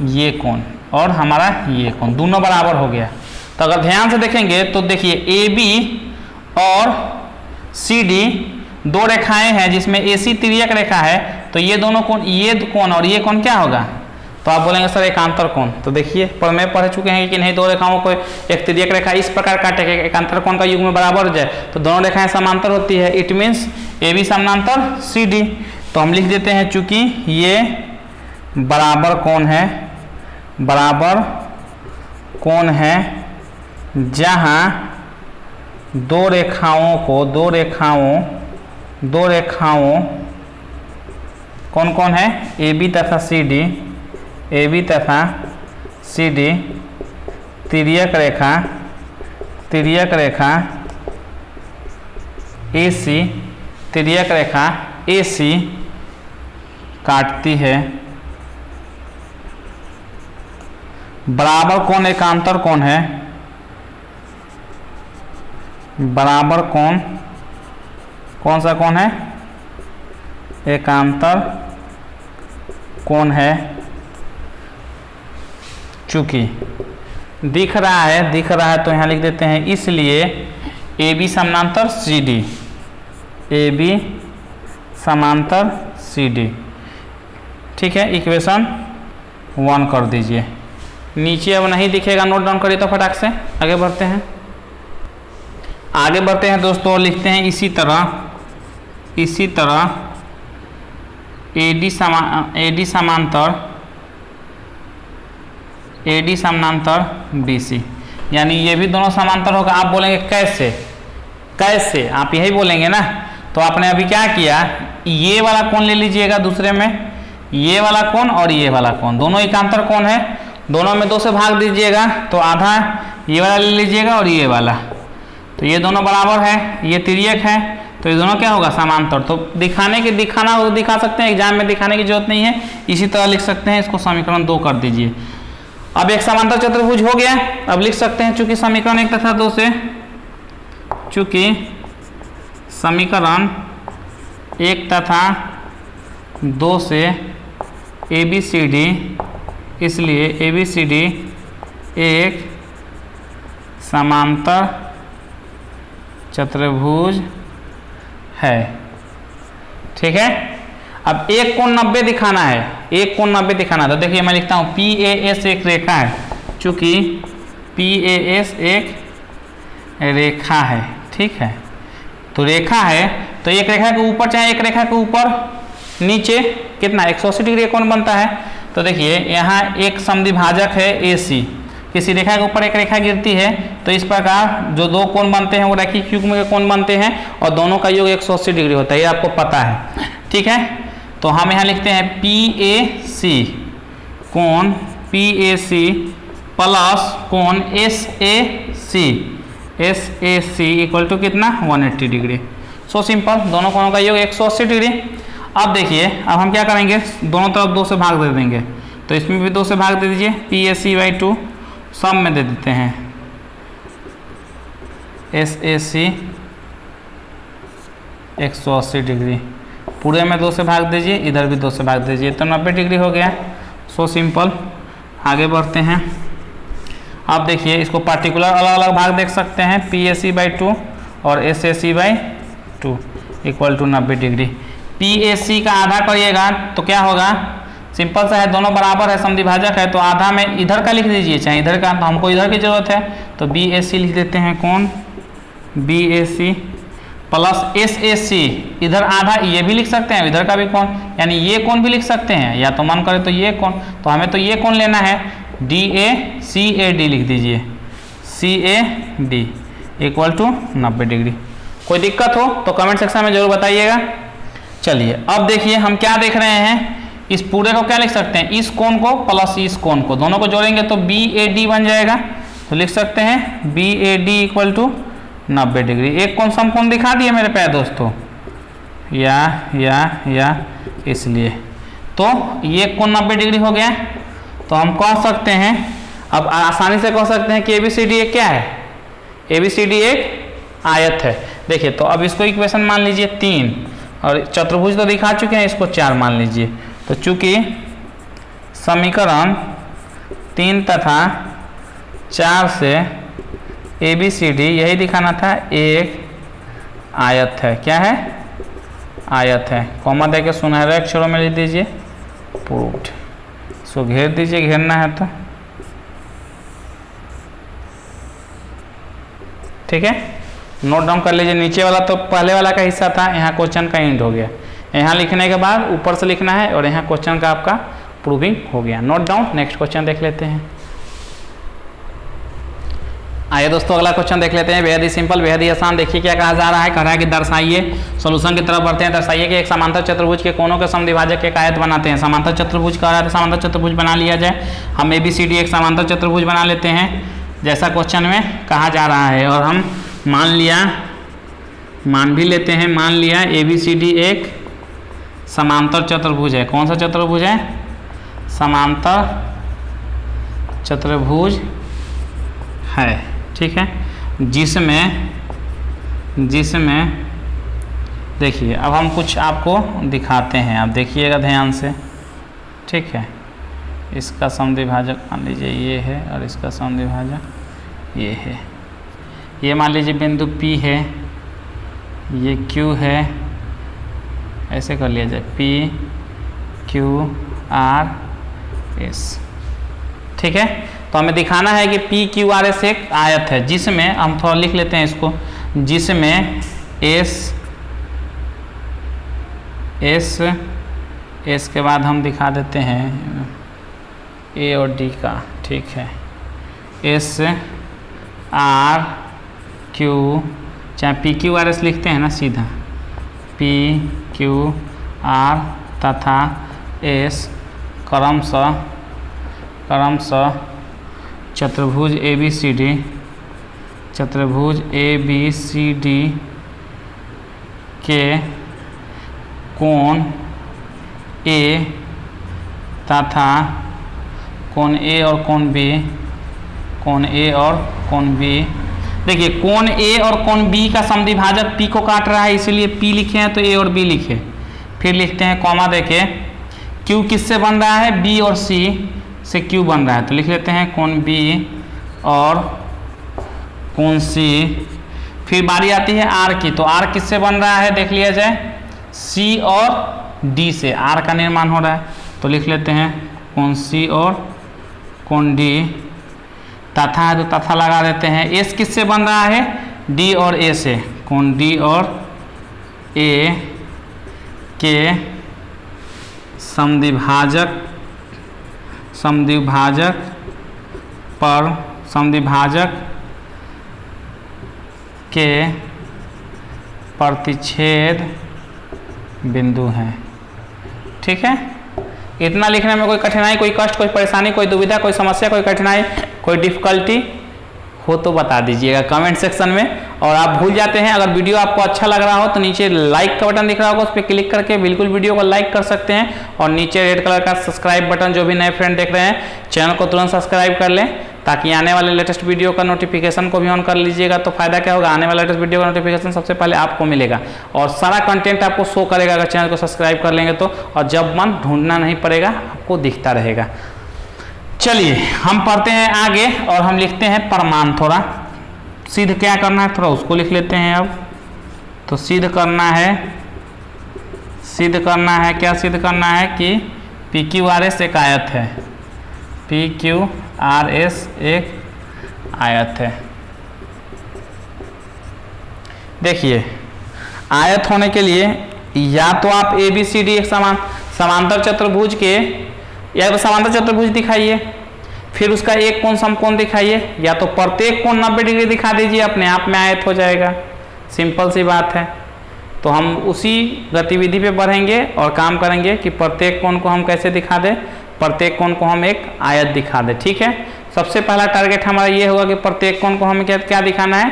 S1: ये कोण और हमारा ये कोण दोनों बराबर हो गया। तो अगर ध्यान से देखेंगे तो देखिए ए बी और सी डी 2 रेखाएं हैं जिसमें ए सी तिर्यक रेखा है, तो ये दोनों कोण, ये कोण और ये कोण क्या होगा, तो आप बोलेंगे सर एकांतर कोण। तो देखिए प्रमेय पढ़ चुके हैं कि नहीं, 2 रेखाओं को एक तिर्यक रेखा इस प्रकार काटे कि एकांतर कोण का युग्म बराबर हो जाए, तो दोनों रेखाएं समांतर होती है। इट मीन्स ए बी समानांतर सी डी। तो हम लिख देते हैं चूंकि ये बराबर कोण है, बराबर कोण है जहां दो रेखाओं कौन कौन है, ए बी तथा सी डी, ए बी तथा सी डी तिर्यक रेखा ए सी, तिर्यक रेखा ए सी काटती है। बराबर कोण एकांतर कोण है, बराबर कोण कौन सा कोण है, एकांतर कोण है। चूंकि दिख रहा है तो यहाँ लिख देते हैं, इसलिए ए बी समानांतर सी डी, ए बी समांतर सी डी। ठीक है, इक्वेशन 1 कर दीजिए। नीचे अब नहीं दिखेगा, नोट डाउन करिए तो फटाक से आगे बढ़ते हैं दोस्तों। लिखते हैं इसी तरह ए डी समांतर बी सी, यानी ये भी दोनों समांतर होगा। आप बोलेंगे कैसे आप यही बोलेंगे ना। तो आपने अभी क्या किया, ये वाला कोण ले लीजिएगा, दूसरे में ये वाला कोण और ये वाला कोण दोनों एकांतर कोण है, दोनों में 2 से भाग दीजिएगा, तो आधा ये वाला ले लीजिएगा और ये वाला, तो ये दोनों बराबर है, ये तिर्यक है, तो ये दोनों क्या होगा, समांतर। तो दिखाना हो दिखा सकते हैं, एग्जाम में दिखाने की जरूरत नहीं है, इसी तरह लिख सकते हैं इसको। समीकरण 2 कर दीजिए। अब एक समांतर चतुर्भुज हो गया। अब लिख सकते हैं चूंकि समीकरण 1 तथा 2 से, चूंकि समीकरण 1 तथा 2 से ABCD, इसलिए ABCD एक समांतर चतुर्भुज है। ठीक है। अब एक कोण 90 दिखाना है, एक कोण 90 दिखाना है। तो देखिए मैं लिखता हूँ PAS एक रेखा है, चूंकि PAS एक रेखा है। ठीक है, तो रेखा है, तो एक रेखा के ऊपर चाहे एक रेखा के ऊपर नीचे कितना 180 डिग्री कोण बनता है। तो देखिए यहाँ एक समद्विभाजक है AC, किसी रेखा के ऊपर एक रेखा गिरती है, तो इस प्रकार जो दो कोण बनते हैं वो रैखिक युग्म के कोण बनते हैं और दोनों का योग 180 डिग्री होता है, ये आपको पता है। ठीक है, तो हम यहाँ लिखते हैं PAC कोण PAC प्लस कोण SAC इक्वल टू कितना 180 डिग्री। सो सिंपल, दोनों कोणों का योग 180 डिग्री। अब देखिए, अब हम क्या करेंगे, दोनों तरफ 2 से भाग दे देंगे, तो इसमें भी 2 से भाग दे दीजिए। PAC/2 सब में दे देते हैं, SAC 180 डिग्री, पूरे में 2 से भाग दीजिए, इधर भी 2 से भाग दीजिए, तो 90 डिग्री हो गया। सो सिंपल, आगे बढ़ते हैं। अब देखिए इसको पार्टिकुलर अलग अलग भाग देख सकते हैं, PAC/2 और SAC/2 equal to 90 degree. PAC का आधा करिएगा तो क्या होगा, सिंपल सा है, दोनों बराबर है, समद्विभाजक है, तो आधा में इधर का लिख दीजिए चाहे इधर का, तो हमको इधर की जरूरत है, तो BAC लिख देते हैं, कौन BAC प्लस SAC, इधर आधा ये भी लिख सकते हैं, इधर का भी कौन, यानी ये कौन भी लिख सकते हैं, या तो मन करे तो ये कौन, तो हमें तो ये कौन लेना है, DACAD लिख दीजिए, CAD इक्वल टू 90 डिग्री। कोई दिक्कत हो तो कमेंट सेक्शन में जरूर बताइएगा। चलिए अब देखिए हम क्या देख रहे हैं, इस पूरे को क्या लिख सकते हैं, इस कोण को प्लस इस कोण को, दोनों को जोड़ेंगे तो BAD बन जाएगा। तो लिख सकते हैं BAD इक्वल टू 90 डिग्री। एक कोण समकोण दिखा दिए मेरे प्यारे दोस्तों, या इसलिए तो ये कोण 90 डिग्री हो गया। तो हम कह सकते हैं, अब आसानी से कह सकते हैं कि ABCD एक क्या है, ABCD एक आयत है। देखिए तो अब इसको इक्वेशन मान लीजिए 3, और चतुर्भुज तो दिखा चुके हैं, इसको 4 मान लीजिए। तो चूंकि समीकरण 3 तथा 4 से ABCD यही दिखाना था, एक आयत है। क्या है, आयत है। कॉमा देके सुनहरे अक्षरों में लिख दीजिए प्रूव्ड। इसको घेर दीजिए, घेरना है तो ठीक है। नोट डाउन कर लीजिए, नीचे वाला तो पहले वाला का हिस्सा था, यहाँ क्वेश्चन का एंड हो गया। यहाँ लिखने के बाद ऊपर से लिखना है, और यहाँ क्वेश्चन का आपका प्रूविंग हो गया। Note down. नेक्स्ट क्वेश्चन देख लेते हैं। आइए दोस्तों अगला क्वेश्चन देख लेते हैं, बेहद ही सिंपल, बेहद ही आसान। देखिए क्या कहा जा रहा है, कह रहा है कि दर्शाइए, सॉल्यूशन की तरफ बढ़ते हैं। दर्शाइए कि एक समांतर चतुर्भुज के कोणों के समद्विभाजक एक आयत बनाते हैं। समांतर चतुर्भुज कह रहा है तो समांतर चतुर्भुज बना लिया जाए। हम ABCD एक समांतर चतुर्भुज बना लेते हैं, जैसा क्वेश्चन में कहा जा रहा है। और हम मान भी लेते हैं, मान लिया ABCD एक समांतर चतुर्भुज है। कौन सा चतुर्भुज है, समांतर चतुर्भुज है। ठीक है, जिसमें देखिए अब हम कुछ आपको दिखाते हैं, आप देखिएगा ध्यान से। ठीक है, इसका समद्विभाजक मान लीजिए ये है, और इसका समद्विभाजक ये है। ये मान लीजिए बिंदु P है, ये Q है, ऐसे कर लिया जाए PQRS। ठीक है, तो हमें दिखाना है कि PQRS एक आयत है, जिसमें हम थोड़ा लिख लेते हैं इसको, जिसमें S के बाद हम दिखा देते हैं A और D का। ठीक है, S R Q, चाहे PQRS लिखते हैं ना सीधा, PQR तथा S क्रमशः चतुर्भुज ABCD के कोण ए तथा कोण ए और कोण बी, कोण ए और कोण बी। देखिए कोण ए और कोण बी का समद्विभाजक पी को काट रहा है, इसीलिए पी लिखे हैं तो ए और बी लिखे। फिर लिखते हैं कॉमा देके, क्यू किससे बन रहा है, बी और सी से क्यू बन रहा है, तो लिख लेते हैं कोण बी और कोण सी। फिर बारी आती है आर की, तो आर किससे बन रहा है देख लिया जाए, सी और डी से आर का निर्माण हो रहा है, तो लिख लेते हैं कोण सी और कोण डी। तथा है तो तथा लगा देते हैं। एस किससे बन रहा है, डी और ए से, कोण डी और ए के समद्विभाजक पर समद्विभाजक के प्रतिच्छेद बिंदु हैं। ठीक है, इतना लिखने में कोई कठिनाई, कोई कष्ट, कोई परेशानी, कोई दुविधा, कोई समस्या, कोई कठिनाई, कोई डिफिकल्टी हो तो बता दीजिएगा कमेंट सेक्शन में। और आप भूल जाते हैं, अगर वीडियो आपको अच्छा लग रहा हो तो नीचे लाइक का बटन दिख रहा होगा, उस पर क्लिक करके बिल्कुल वीडियो को लाइक कर सकते हैं। और नीचे रेड कलर का सब्सक्राइब बटन, जो भी नए फ्रेंड देख रहे हैं चैनल को तुरंत सब्सक्राइब कर लें, ताकि आने वाले लेटेस्ट वीडियो का नोटिफिकेशन को भी ऑन कर लीजिएगा। तो फायदा क्या होगा, आने वाले लेटेस्ट वीडियो का नोटिफिकेशन सबसे पहले आपको मिलेगा और सारा कंटेंट आपको शो करेगा अगर चैनल को सब्सक्राइब कर लेंगे तो। और जब मन ढूंढना नहीं पड़ेगा, आपको दिखता रहेगा। चलिए हम पढ़ते हैं आगे और हम लिखते हैं प्रमाण। थोड़ा सिद्ध क्या करना है, थोड़ा उसको लिख लेते हैं। अब तो सिद्ध करना है क्या सिद्ध करना है कि पी क्यू आर एस एक आयत है, पी क्यू आर एस एक आयत है। देखिए आयत होने के लिए या तो आप ए बी सी डी एक समांतर चतुर्भुज के, या तो समांतर चतुर्भुज दिखाइए, फिर उसका एक कोण समकोण दिखाइए, या तो प्रत्येक कोण 90 डिग्री दिखा दीजिए, अपने आप में आयत हो जाएगा। सिंपल सी बात है। तो हम उसी गतिविधि पे बढ़ेंगे और काम करेंगे कि प्रत्येक कोण को हम कैसे दिखा दें, प्रत्येक कोण को हम एक आयत दिखा दें। ठीक है, सबसे पहला टारगेट हमारा ये होगा कि प्रत्येक कोण को हमें क्या दिखाना है,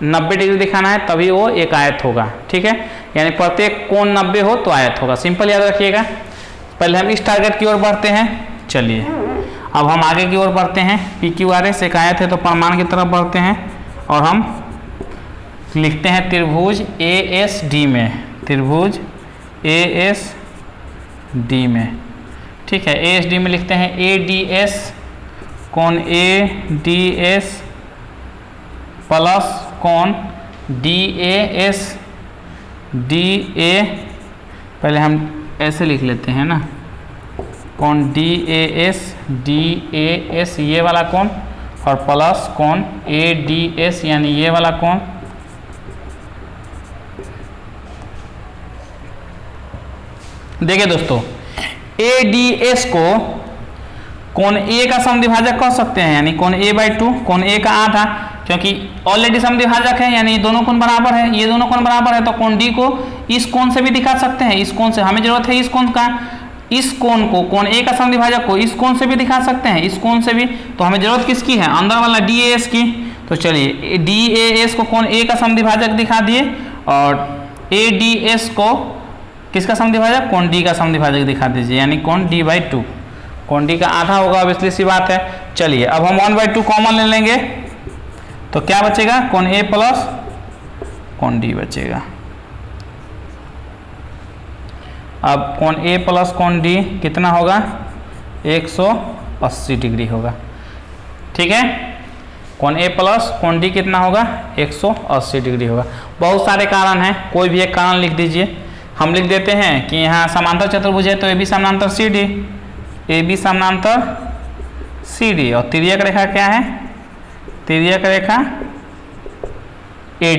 S1: 90 डिग्री दिखाना है, तभी वो एक आयत होगा। ठीक है, यानी प्रत्येक कोण 90 हो तो आयत होगा। सिंपल याद रखिएगा। पहले हम इस टारगेट की ओर बढ़ते हैं। चलिए अब हम आगे की ओर बढ़ते हैं। पी क्यू आर एस एक आयत है तो प्रमाण की तरफ बढ़ते हैं और हम लिखते हैं त्रिभुज ए एस डी में, त्रिभुज ए एस डी में। ठीक है, ए एस डी में लिखते हैं ए डी एस कोण ए डी एस प्लस कोण D A S D A, पहले हम ऐसे लिख लेते हैं ना, कोण डी ए एस ये वाला कोण, और प्लस कोण ए डी एस यानी ये वाला कोण। देखिए दोस्तों, ए डी एस को कोण ए का समद्विभाजक कह सकते हैं, यानी कोण ए बाई 2, कोण ए का आधा, क्योंकि ऑलरेडी समद्विभाजक है, यानी दोनों कोण बराबर है, ये दोनों कोण बराबर है, तो कोण डी को इस कोण से भी दिखा सकते हैं। इस कोण से हमें जरूरत है, इस कोण का, इस कोण को, कोण ए का समद्विभाजक को इस कोण से भी दिखा सकते हैं, इस कोण से भी। तो हमें जरूरत किसकी है, अंदर वाला डी ए एस की। तो चलिए डी ए एस को कोण ए का समद्विभाजक दिखा दिए और ए डी एस को किसका समद्विभाजक, कोण डी का समद्विभाजक दिखा दीजिए, यानी कोण डी बाई 2। कोण डी का आधा होगा, ऑब्वियसली सी बात है। चलिए अब हम 1/2 कॉमन ले लेंगे तो क्या बचेगा, कोण ए प्लस कोण डी बचेगा। अब कोण ए प्लस कोण डी कितना होगा, 180 डिग्री होगा। ठीक है, कोण ए प्लस कोण डी कितना होगा, 180 डिग्री होगा। बहुत सारे कारण हैं, कोई भी एक कारण लिख दीजिए। हम लिख देते हैं कि यहाँ समांतर चतुर्भुज है तो ए बी समानांतर सी डी, ए बी समानांतर सी डी, और तिर्यक रेखा क्या है, तिर्यक रेखा ए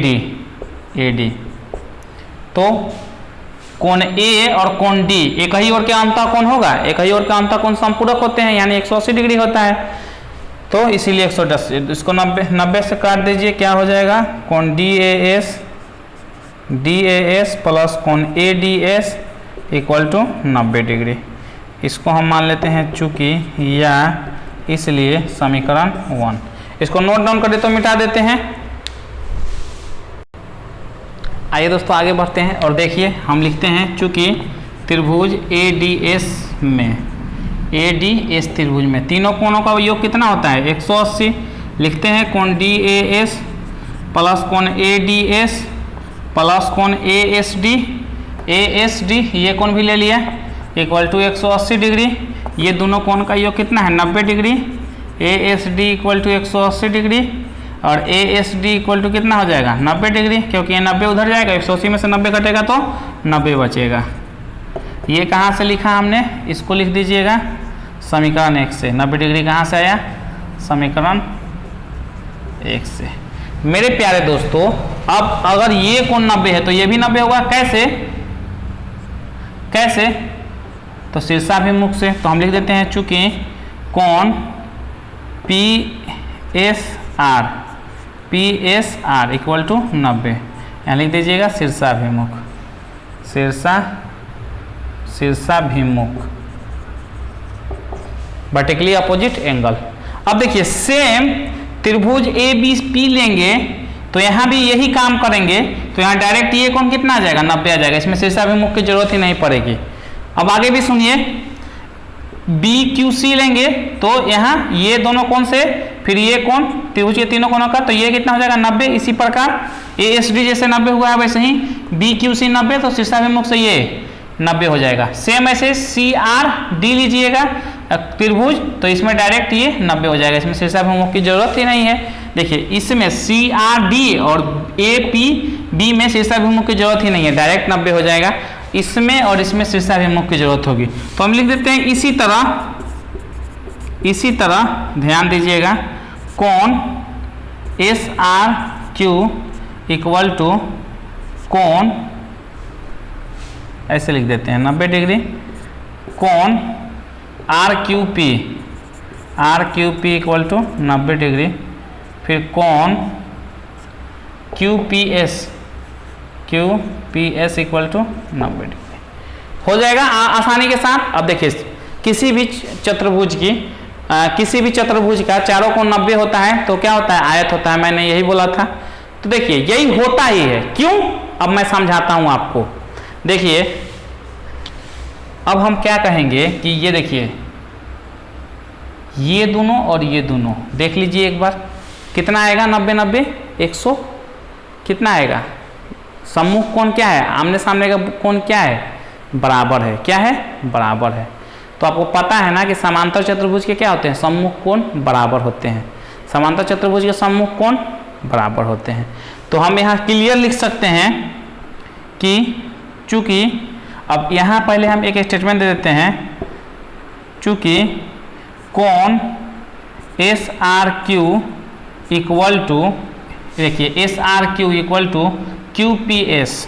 S1: डी। तो कोण ए और कोण डी एक ही ओर के अंतः कोण होगा, एक ही ओर के अंतः कोण संपूरक होते हैं, यानी 180 डिग्री होता है। तो इसीलिए 110, इसको 90 से काट दीजिए, क्या हो जाएगा, कोण डी ए एस प्लस कोण A D S equal to 90 degree. इसको हम मान लेते हैं चूंकि या, इसलिए समीकरण 1। इसको नोट डाउन कर दे तो मिटा देते हैं। आइए दोस्तों आगे बढ़ते हैं और देखिए हम लिखते हैं चूँकि त्रिभुज ADS में ADS त्रिभुज में तीनों कोणों का योग कितना होता है 180। लिखते हैं कोण DAS प्लस कोण ADS प्लस कोण ASD ये कोण भी ले लिया इक्वल टू 180 डिग्री। ये दोनों कोण का योग कितना है 90 degree. ASD equal to 180 degree और ASD इक्वल टू कितना हो जाएगा 90 डिग्री, क्योंकि ये 90 उधर जाएगा 180 में से 90 कटेगा तो 90 बचेगा। ये कहाँ से लिखा हमने, इसको लिख दीजिएगा समीकरण 1 से। 90 डिग्री कहाँ से आया, समीकरण 1 से। मेरे प्यारे दोस्तों अब अगर ये कोण 90 है तो ये भी 90 होगा। कैसे कैसे, तो शीर्षाभिमुख से। तो हम लिख देते हैं चूंकि कोण PSR इक्वल टू 90, यहाँ लिख दीजिएगा शीर्षाभिमुख शीर्षाभिमुख वर्टिकली अपोजिट एंगल। अब देखिए सेम त्रिभुज ABP लेंगे तो यहाँ भी यही काम करेंगे, तो यहाँ डायरेक्ट ये कोण कितना आ जाएगा 90 आ जाएगा, इसमें शीर्षाभिमुख की जरूरत ही नहीं पड़ेगी। अब आगे भी सुनिए BQC लेंगे तो यहाँ ये दोनों कोण से फिर ये कोण त्रिभुज के तीनों कोणों का, तो ये कितना हो जाएगा 90। इसी प्रकार ASD जैसे 90 हुआ है वैसे ही BQC 90, तो शीर्षाभिमुख से ये 90 हो जाएगा। सेम ऐसे CRD लीजिएगा त्रिभुज, तो इसमें डायरेक्ट ये 90 हो जाएगा, इसमें शीर्षाभिमुख की जरूरत ही नहीं है। देखिए इसमें CRD और APB में शीर्षाभिमुख की जरूरत ही नहीं है, डायरेक्ट 90 हो जाएगा। इसमें और इसमें शीर्षाभिमुख की जरूरत होगी, तो हम लिख देते हैं इसी तरह ध्यान दीजिएगा कोण SRQ इक्वल टू कोण, ऐसे लिख देते हैं 90 डिग्री, कोण RQP इक्वल टू 90 डिग्री, फिर कोण QPS इक्वल टू 90 डिग्री हो जाएगा आसानी के साथ। अब देखिए किसी भी चतुर्भुज का चारों कोण 90 होता है तो क्या होता है, आयत होता है, मैंने यही बोला था। तो देखिए यही होता ही है, क्यों, अब मैं समझाता हूं आपको। देखिए अब हम क्या कहेंगे कि ये देखिए ये दोनों और ये दोनों देख लीजिए एक बार, कितना आएगा 90 100 कितना आएगा, सम्मुख कोण क्या है, आमने सामने का कोण क्या है, बराबर है। क्या है, बराबर है। तो आपको पता है ना कि समांतर चतुर्भुज के क्या होते हैं, सम्मुख कोण बराबर होते हैं। समांतर चतुर्भुज के सम्मुख कोण बराबर होते हैं। तो हम यहाँ क्लियर लिख सकते हैं कि चूंकि, अब यहाँ पहले हम एक स्टेटमेंट दे देते हैं, चूंकि कोण SRQ इक्वल टू, देखिए SRQ इक्वल टू QPS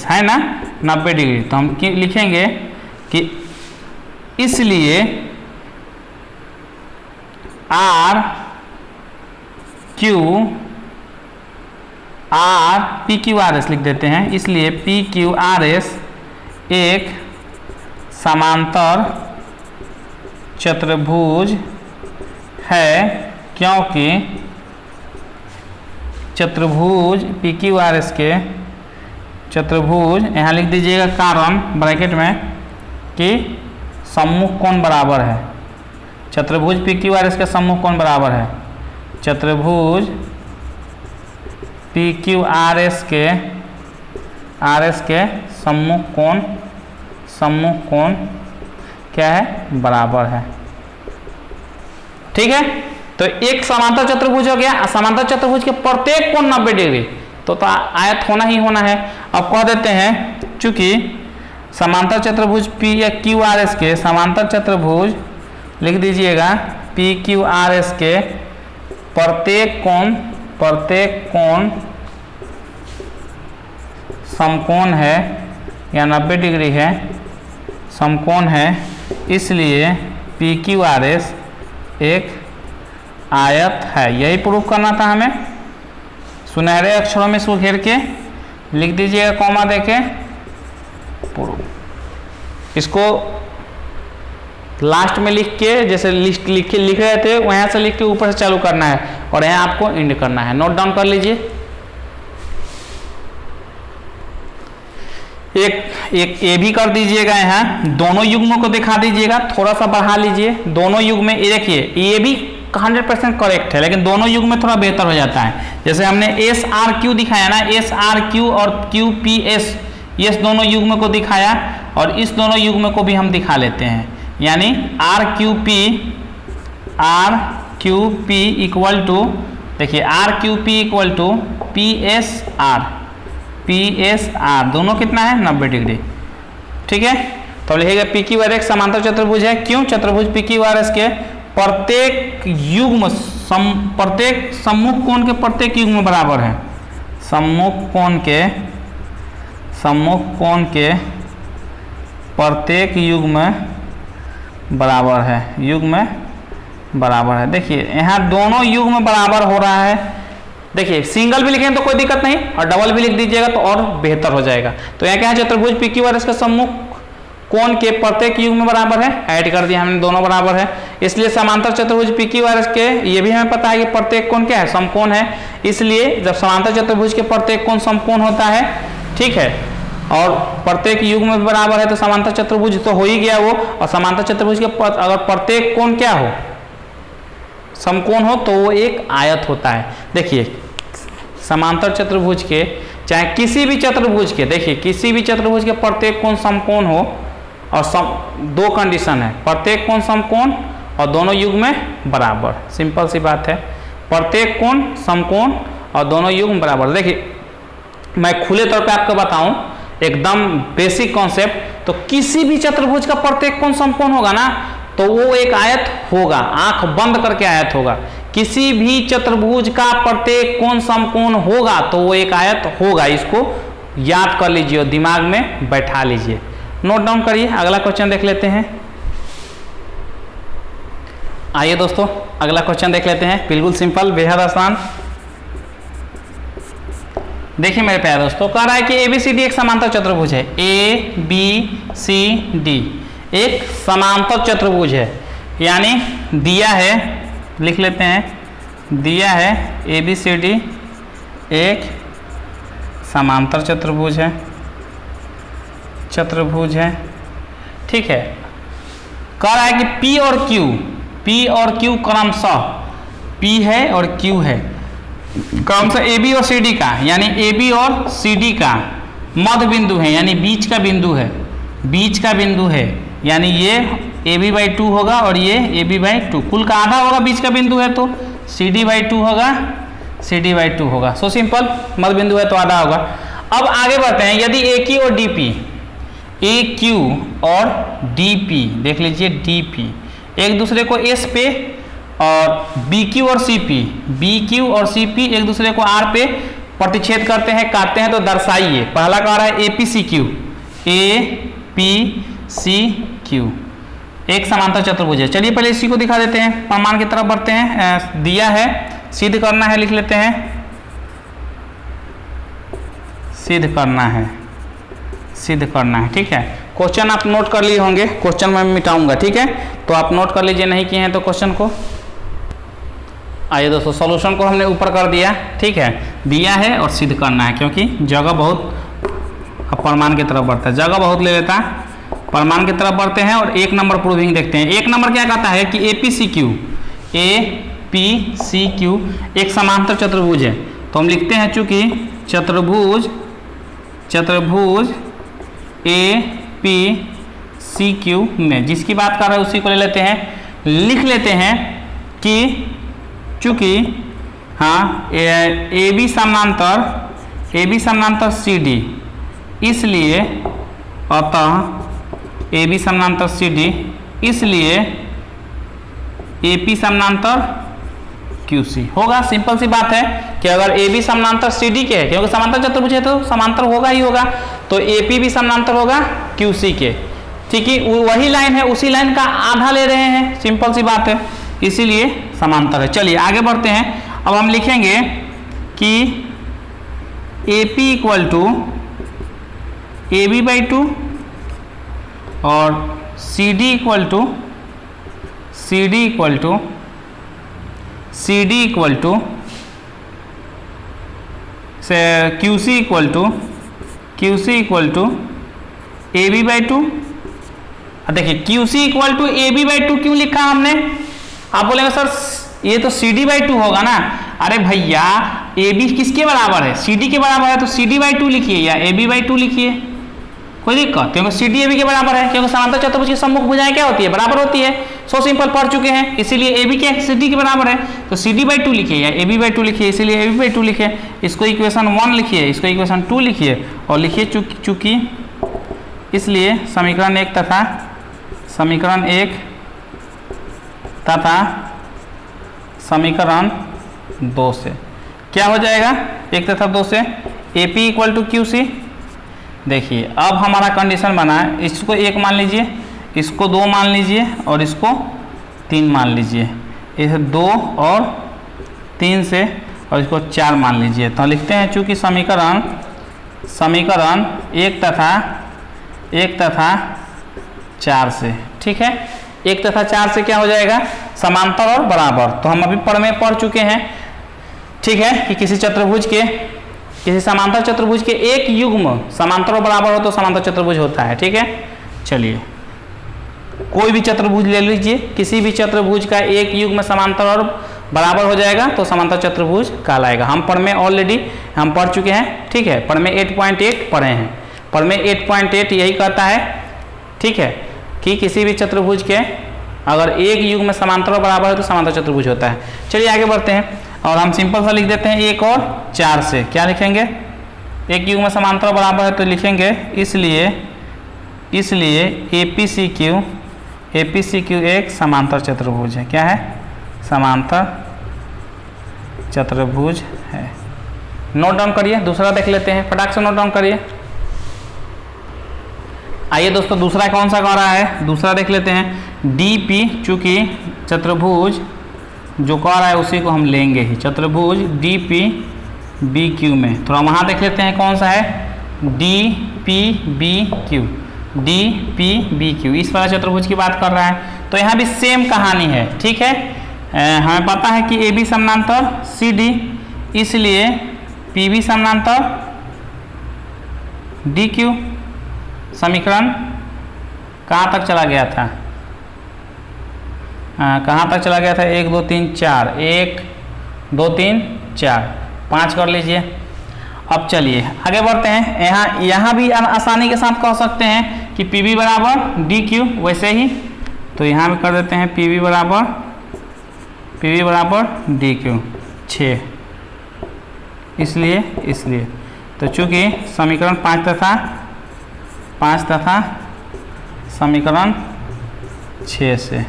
S1: है ना 90 डिग्री, तो हम लिखेंगे कि इसलिए PQRS लिख देते हैं, इसलिए PQRS एक समांतर चतुर्भुज है, क्योंकि चतुर्भुज PQRS के चतुर्भुज, यहाँ लिख दीजिएगा कारण ब्रैकेट में कि सम्मुख कोण बराबर है। चतुर्भुज PQRS का सम्मुख कोण बराबर है, चतुर्भुज PQRS के सम्मुख कोण क्या है, बराबर है। ठीक है, तो एक समांतर चतुर्भुज हो गया, समांतर चतुर्भुज के प्रत्येक कोण 90 डिग्री, तो आयत होना ही होना है। अब कह देते हैं चूंकि समांतर चतुर्भुज PQRS के समांतर चतुर्भुज लिख दीजिएगा PQRS के प्रत्येक कोण समकोण है या 90 डिग्री है, समकोण है, इसलिए PQRS एक आयत है। यही प्रूफ करना था हमें। सुनहरे अक्षरों में इसको घेर के लिख दीजिएगा, कॉमा देके प्रूफ। इसको लास्ट में लिख के, जैसे लिख रहे थे वहाँ से लिख के ऊपर से चालू करना है और यहाँ आपको एंड करना है। नोट डाउन कर लीजिए। एक ए भी कर दीजिएगा, यहाँ दोनों युग्मों को दिखा दीजिएगा, थोड़ा सा बढ़ा लीजिए दोनों युग्म में। ये देखिए ये भी 100% करेक्ट है, लेकिन दोनों युग्म में थोड़ा बेहतर हो जाता है। जैसे हमने एस आर क्यू दिखाया ना, एस आर क्यू और क्यू पी एस, ये दोनों युग्म को दिखाया, और इस दोनों युग्म को भी हम दिखा लेते हैं। यानी R Q P equal to, देखिए R Q P equal to P S R, दोनों कितना है 90 डिग्री। ठीक है, तो लिखेगा पी क्यू आर एक समांतर चतुर्भुज है। क्यों? चतुर्भुज पी क्यू आर एस के प्रत्येक युग्म प्रत्येक सम्मुख कोण के प्रत्येक युग्म बराबर है। सम्मुख कोण के प्रत्येक युग्म बराबर है, युग्म बराबर है। देखिए यहाँ दोनों युग्म बराबर हो रहा है। देखिए सिंगल भी लिखें तो कोई दिक्कत नहीं, और डबल भी लिख दीजिएगा तो और बेहतर हो जाएगा। तो यहाँ क्या है, चतुर्भुज पी क्यू आर एस का सम्मुख कोण के प्रत्येक युग्म बराबर है, ऐड कर दिया हमने, दोनों बराबर है। इसलिए समांतर चतुर्भुज पी क्यू आर एस के ये भी हमें पता है कि प्रत्येक कोण क्या है, समकोण है। इसलिए जब समांतर चतुर्भुज के प्रत्येक कोण समकोण होता है, ठीक है, और प्रत्येक युग्म में बराबर है, तो समांतर चतुर्भुज तो हो ही गया वो। और समांतर चतुर्भुज के अगर प्रत्येक कोण क्या हो, समकोण हो, तो वो एक आयत होता है। देखिए समांतर चतुर्भुज के, चाहे किसी भी चतुर्भुज के, देखिए किसी भी चतुर्भुज के प्रत्येक कोण समकोण हो, और दो कंडीशन है, प्रत्येक कोण समकोण और दोनों युग्म बराबर। सिंपल सी बात है, प्रत्येक कोण समकोण और दोनों युग्म बराबर। देखिए मैं खुले तौर पे आपको बताऊं, एकदम बेसिक कॉन्सेप्ट, तो किसी भी चतुर्भुज का प्रत्येक कोण समकोण होगा ना, तो वो एक आयत होगा, आंख बंद करके आयत होगा। किसी भी चतुर्भुज का प्रत्येक कोण समकोण होगा तो वो एक आयत होगा। इसको याद कर लीजिए और दिमाग में बैठा लीजिए, नोट डाउन करिए। अगला क्वेश्चन देख लेते हैं। आइए दोस्तों अगला क्वेश्चन देख लेते हैं, बिल्कुल सिंपल, बेहद आसान। देखिए मेरे प्यारे दोस्तों, कह रहा है कि ABCD एक समांतर चतुर्भुज है। ABCD एक समांतर चतुर्भुज है, यानी दिया है, लिख लेते हैं, दिया है ABCD एक समांतर चतुर्भुज है, ठीक है। कह रहा है कि P और Q क्रमशः, P है और Q है, क्रमशः AB और CD का, यानी AB और CD का मध्य बिंदु है, यानी बीच का बिंदु है, यानी ये AB/2 होगा और ये AB/2, कुल का आधा होगा, बीच का बिंदु है तो CD/2 होगा, सो सिंपल, मध्य बिंदु है तो आधा होगा। अब आगे बढ़ते हैं, यदि AQ और DP, देख लीजिए DP एक दूसरे को S पे, और BQ और CP एक दूसरे को R पे प्रतिच्छेद करते हैं, काटते हैं, तो दर्शाइए। पहला कह रहा है APCQ एक समांतर चतुर्भुज है। चलिए पहले इसी को दिखा देते हैं, प्रमाण की तरफ बढ़ते हैं। दिया है, सिद्ध करना है, लिख लेते हैं, सिद्ध करना है, ठीक है। क्वेश्चन आप नोट कर लिए होंगे, क्वेश्चन मैं मिटाऊंगा, ठीक है, तो आप नोट कर लीजिए, नहीं किए हैं तो क्वेश्चन को। आइए दोस्तों, सॉल्यूशन को हमने ऊपर कर दिया, ठीक है, दिया है और सिद्ध करना है, क्योंकि जगह बहुत, प्रमाण की तरफ बढ़ता है, जगह बहुत ले लेता है, प्रमाण की तरफ बढ़ते हैं और एक नंबर प्रूविंग देखते हैं। एक नंबर क्या कहता है कि APCQ एक समांतर चतुर्भुज है, तो हम लिखते हैं, चूंकि चतुर्भुज APCQ में जिसकी बात कर रहे हैं उसी को ले लेते हैं, लिख लेते हैं कि चूंकि हाँ AB समांतर CD, इसलिए अतः AB समांतर CD, इसलिए AP समांतर QC होगा। सिंपल सी बात है कि अगर AB समांतर CD के है, क्योंकि समांतर चतुर्भुज है तो समांतर होगा ही होगा, तो AP भी समांतर होगा QC के, ठीक है, वही लाइन है, उसी लाइन का आधा ले रहे हैं, सिंपल सी बात है, इसीलिए समांतर है। चलिए आगे बढ़ते हैं। अब हम लिखेंगे कि AP इक्वल टू AB/2 और CD equal to QC equal to A B by two. देखिए Q C equal to A B by two क्यों लिखा हमने? आप बोलेंगे सर ये तो सी डी बाई टू होगा ना। अरे भैया ए बी किसके बराबर है? सी डी के बराबर है, तो सी डी बाई टू लिखिए या ए बी बाई टू लिखिए, कोई दिक्कत? क्योंकि सी डी ए बी के बराबर है, क्योंकि समांतर चतुर्भुज की सम्मुख भुजाएं क्या होती है? बराबर होती है। सो सिंपल पढ़ चुके हैं, इसीलिए ए बी क्या सी डी के बराबर है, तो सी डी बाई टू लिखिए या ए बी बाई टू लिखिए, इसीलिए ए बी बाई टू लिखिए। इसको इक्वेशन 1 लिखिए, इसको इक्वेशन 2 लिखिए और लिखिए चूंकि इसलिए समीकरण 1 तथा समीकरण 1 तथा समीकरण 2 से क्या हो जाएगा? 1 तथा 2 से A P equal to Q C. देखिए अब हमारा कंडीशन बना है, इसको 1 मान लीजिए, इसको 2 मान लीजिए और इसको 3 मान लीजिए। इसे 2 और 3 से और इसको 4 मान लीजिए। तो लिखते हैं चूँकि समीकरण 1 तथा 4 से, ठीक है, 1 तथा 4 से क्या हो जाएगा? समांतर और बराबर। तो हम अभी पढ़ चुके हैं, ठीक है, कि किसी समांतर चतुर्भुज के एक युग्म समांतर और बराबर हो तो समांतर चतुर्भुज होता है, ठीक है। चलिए कोई भी चतुर्भुज ले लीजिए, किसी भी चतुर्भुज का एक युग्म समांतर और बराबर हो जाएगा तो समांतर चतुर्भुज कहलाएगा। हम पढ़ में ऑलरेडी हम पढ़ चुके हैं, ठीक है, पढ़ में 8.8 पढ़े हैं। पढ़ में 8.8 यही कहता है, ठीक है, कि किसी भी चतुर्भुज के अगर एक युग्म समांतर और बराबर है तो समांतर चतुर्भुज होता है। चलिए आगे बढ़ते हैं और हम सिंपल सा लिख देते हैं 1 और 4 से। क्या लिखेंगे? एक युग्म समांतर और बराबर है तो लिखेंगे इसलिए ए पी सी क्यू एक समांतर चतुर्भुज है। क्या है? समांतर चतुर्भुज है। नोट डाउन करिए, दूसरा देख लेते हैं, फटाक से नोट डाउन करिए। आइए दोस्तों दूसरा कौन सा कह रहा है? दूसरा देख लेते हैं डी पी, चूँकि चतुर्भुज जो कह रहा है उसी को हम लेंगे ही, चतुर्भुज डी पी बी क्यू में। थोड़ा वहाँ देख लेते हैं कौन सा है, D P B Q, D P B Q, इस वाला चतुर्भुज की बात कर रहा है। तो यहाँ भी सेम कहानी है, ठीक है। हमें पता है कि ए बी समानांतर सी डी, इसलिए पी बी समानांतर डी क्यू। समीकरण कहाँ तक चला गया था? कहाँ तक चला गया था? 1 2 3 4, 1 2 3 4, 5 कर लीजिए। अब चलिए आगे बढ़ते हैं। यहाँ भी आसानी के साथ कह सकते हैं कि पी बी बराबर डी क्यू, वैसे ही तो यहाँ भी कर देते हैं पी बी बराबर डी क्यू 6। इसलिए तो चूँकि समीकरण 5 तथा समीकरण 6 से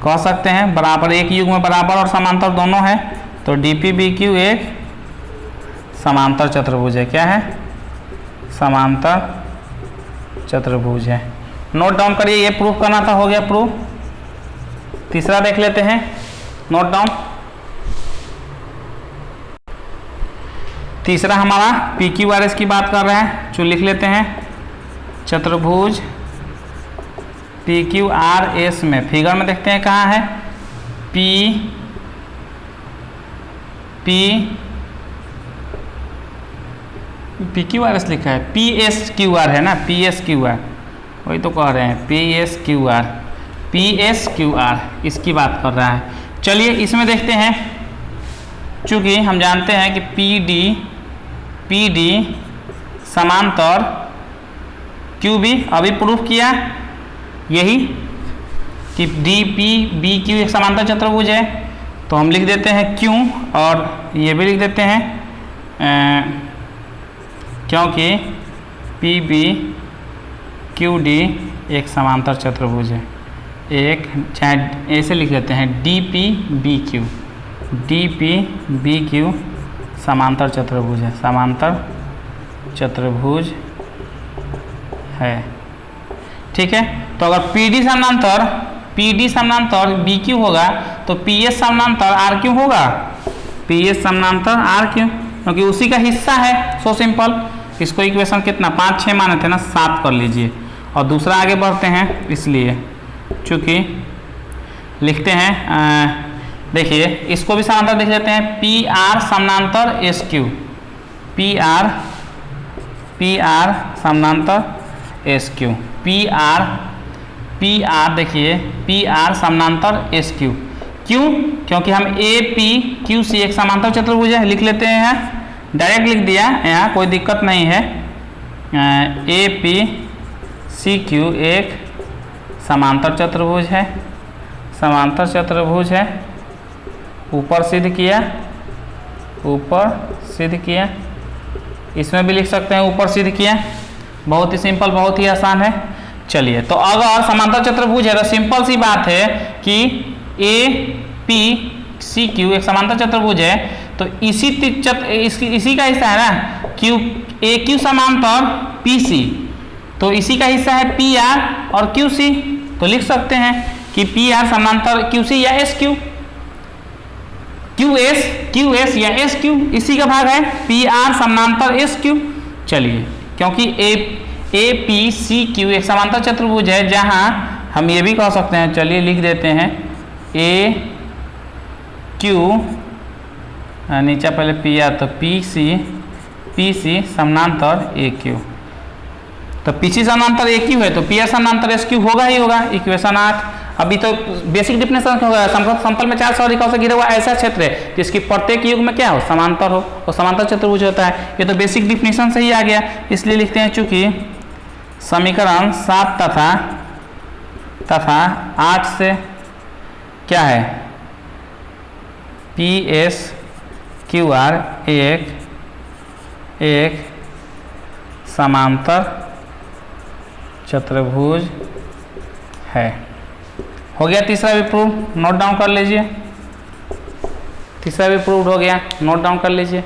S1: कह सकते हैं बराबर, एक युग्म में बराबर और समांतर दोनों है, तो डी पी बी क्यू एक समांतर चतुर्भुज है। क्या है? समांतर चतुर्भुज है। नोट डाउन करिए, ये प्रूफ करना था, हो गया प्रूफ। तीसरा देख लेते हैं, नोट डाउन। तीसरा हमारा पी क्यू आर एस की बात कर रहे हैं, जो लिख लेते हैं चतुर्भुज पी क्यू आर एस में। फिगर में देखते हैं कहाँ है, पी क्यू आर एस लिखा है, पी एस क्यू आर है ना, पी एस क्यू आर, वही तो कह रहे हैं, पी एस क्यू आर, इसकी बात कर रहा है। चलिए इसमें देखते हैं, चूँकि हम जानते हैं कि पी डी समांतर क्यू बी, अभी प्रूफ किया यही कि डी पी बी क्यू एक समांतर चतुर्भुज है, तो हम लिख देते हैं क्यों, और ये भी लिख देते हैं क्योंकि पी बी क्यू डी एक समांतर चतुर्भुज है। एक चाहे ऐसे लिख देते हैं डी पी बी क्यू समांतर चतुर्भुज है, समांतर चतुर्भुज है, ठीक है। तो अगर पी डी समानांतर बी क्यू होगा तो पी एस समानांतर आर क्यू होगा, पी एस समानांतर आर क्यू, क्योंकि उसी का हिस्सा है। सो सिंपल, इसको इक्वेशन कितना 5 6 माने थे ना, 7 कर लीजिए। और दूसरा आगे बढ़ते हैं, इसलिए चूँकि लिखते हैं, देखिए इसको भी समांतर देख लेते हैं, पी आर समानांतर S Q, P R P R समानांतर एस क्यू, पी आर देखिए पी आर समानांतर एस क्यू। क्यों? क्योंकि हम ए पी क्यू सी एक समांतर चतुर्भुज है, लिख लेते हैं यहाँ, डायरेक्ट लिख दिया, यहाँ कोई दिक्कत नहीं है। ए पी सी क्यू एक समांतर चतुर्भुज है, समांतर चतुर्भुज है, ऊपर सिद्ध किया, ऊपर सिद्ध किया, इसमें भी लिख सकते हैं ऊपर सिद्ध किया, बहुत ही सिंपल, बहुत ही आसान है। चलिए, तो अगर समांतर चतुर्भुज है तो सिंपल सी बात है कि ए पी सी क्यू एक समांतर चतुर्भुज है, तो इसी का हिस्सा है ना क्यू, ए क्यू समांतर पी सी, तो इसी का हिस्सा है पी आर और क्यू सी, तो लिख सकते हैं कि पी आर समांतर क्यू सी या एस क्यू, क्यू एस या एस क्यू, इसी का भाग है पी आर समांतर एस क्यू। चलिए, क्योंकि ए पी सी क्यू एक समांतर चतुर्भुज है, जहां हम ये भी कह सकते हैं, चलिए लिख देते हैं ए क्यू, नीचे पहले पी आर, तो पी सी समांतर ए क्यू, तो पी सी समांतर ए क्यू है तो पी आर समांतर एस क्यू होगा ही होगा। इक्वेशन 8। अभी तो बेसिक डिफिनेशन होगा, समतल में 4 सौरेखाओं से घिरा हुआ ऐसा क्षेत्र है जिसकी प्रत्येक युग में क्या हो, समांतर हो, और समांतर चतुर्भुज होता है। ये तो बेसिक डिफिनेशन से ही आ गया, इसलिए लिखते हैं चूंकि समीकरण 7 तथा 8 से क्या है, पी एस क्यू आर एक समांतर चतुर्भुज है। हो गया तीसरा भी प्रूव, नोट डाउन कर लीजिए, तीसरा भी प्रूव हो गया, नोट डाउन कर लीजिए।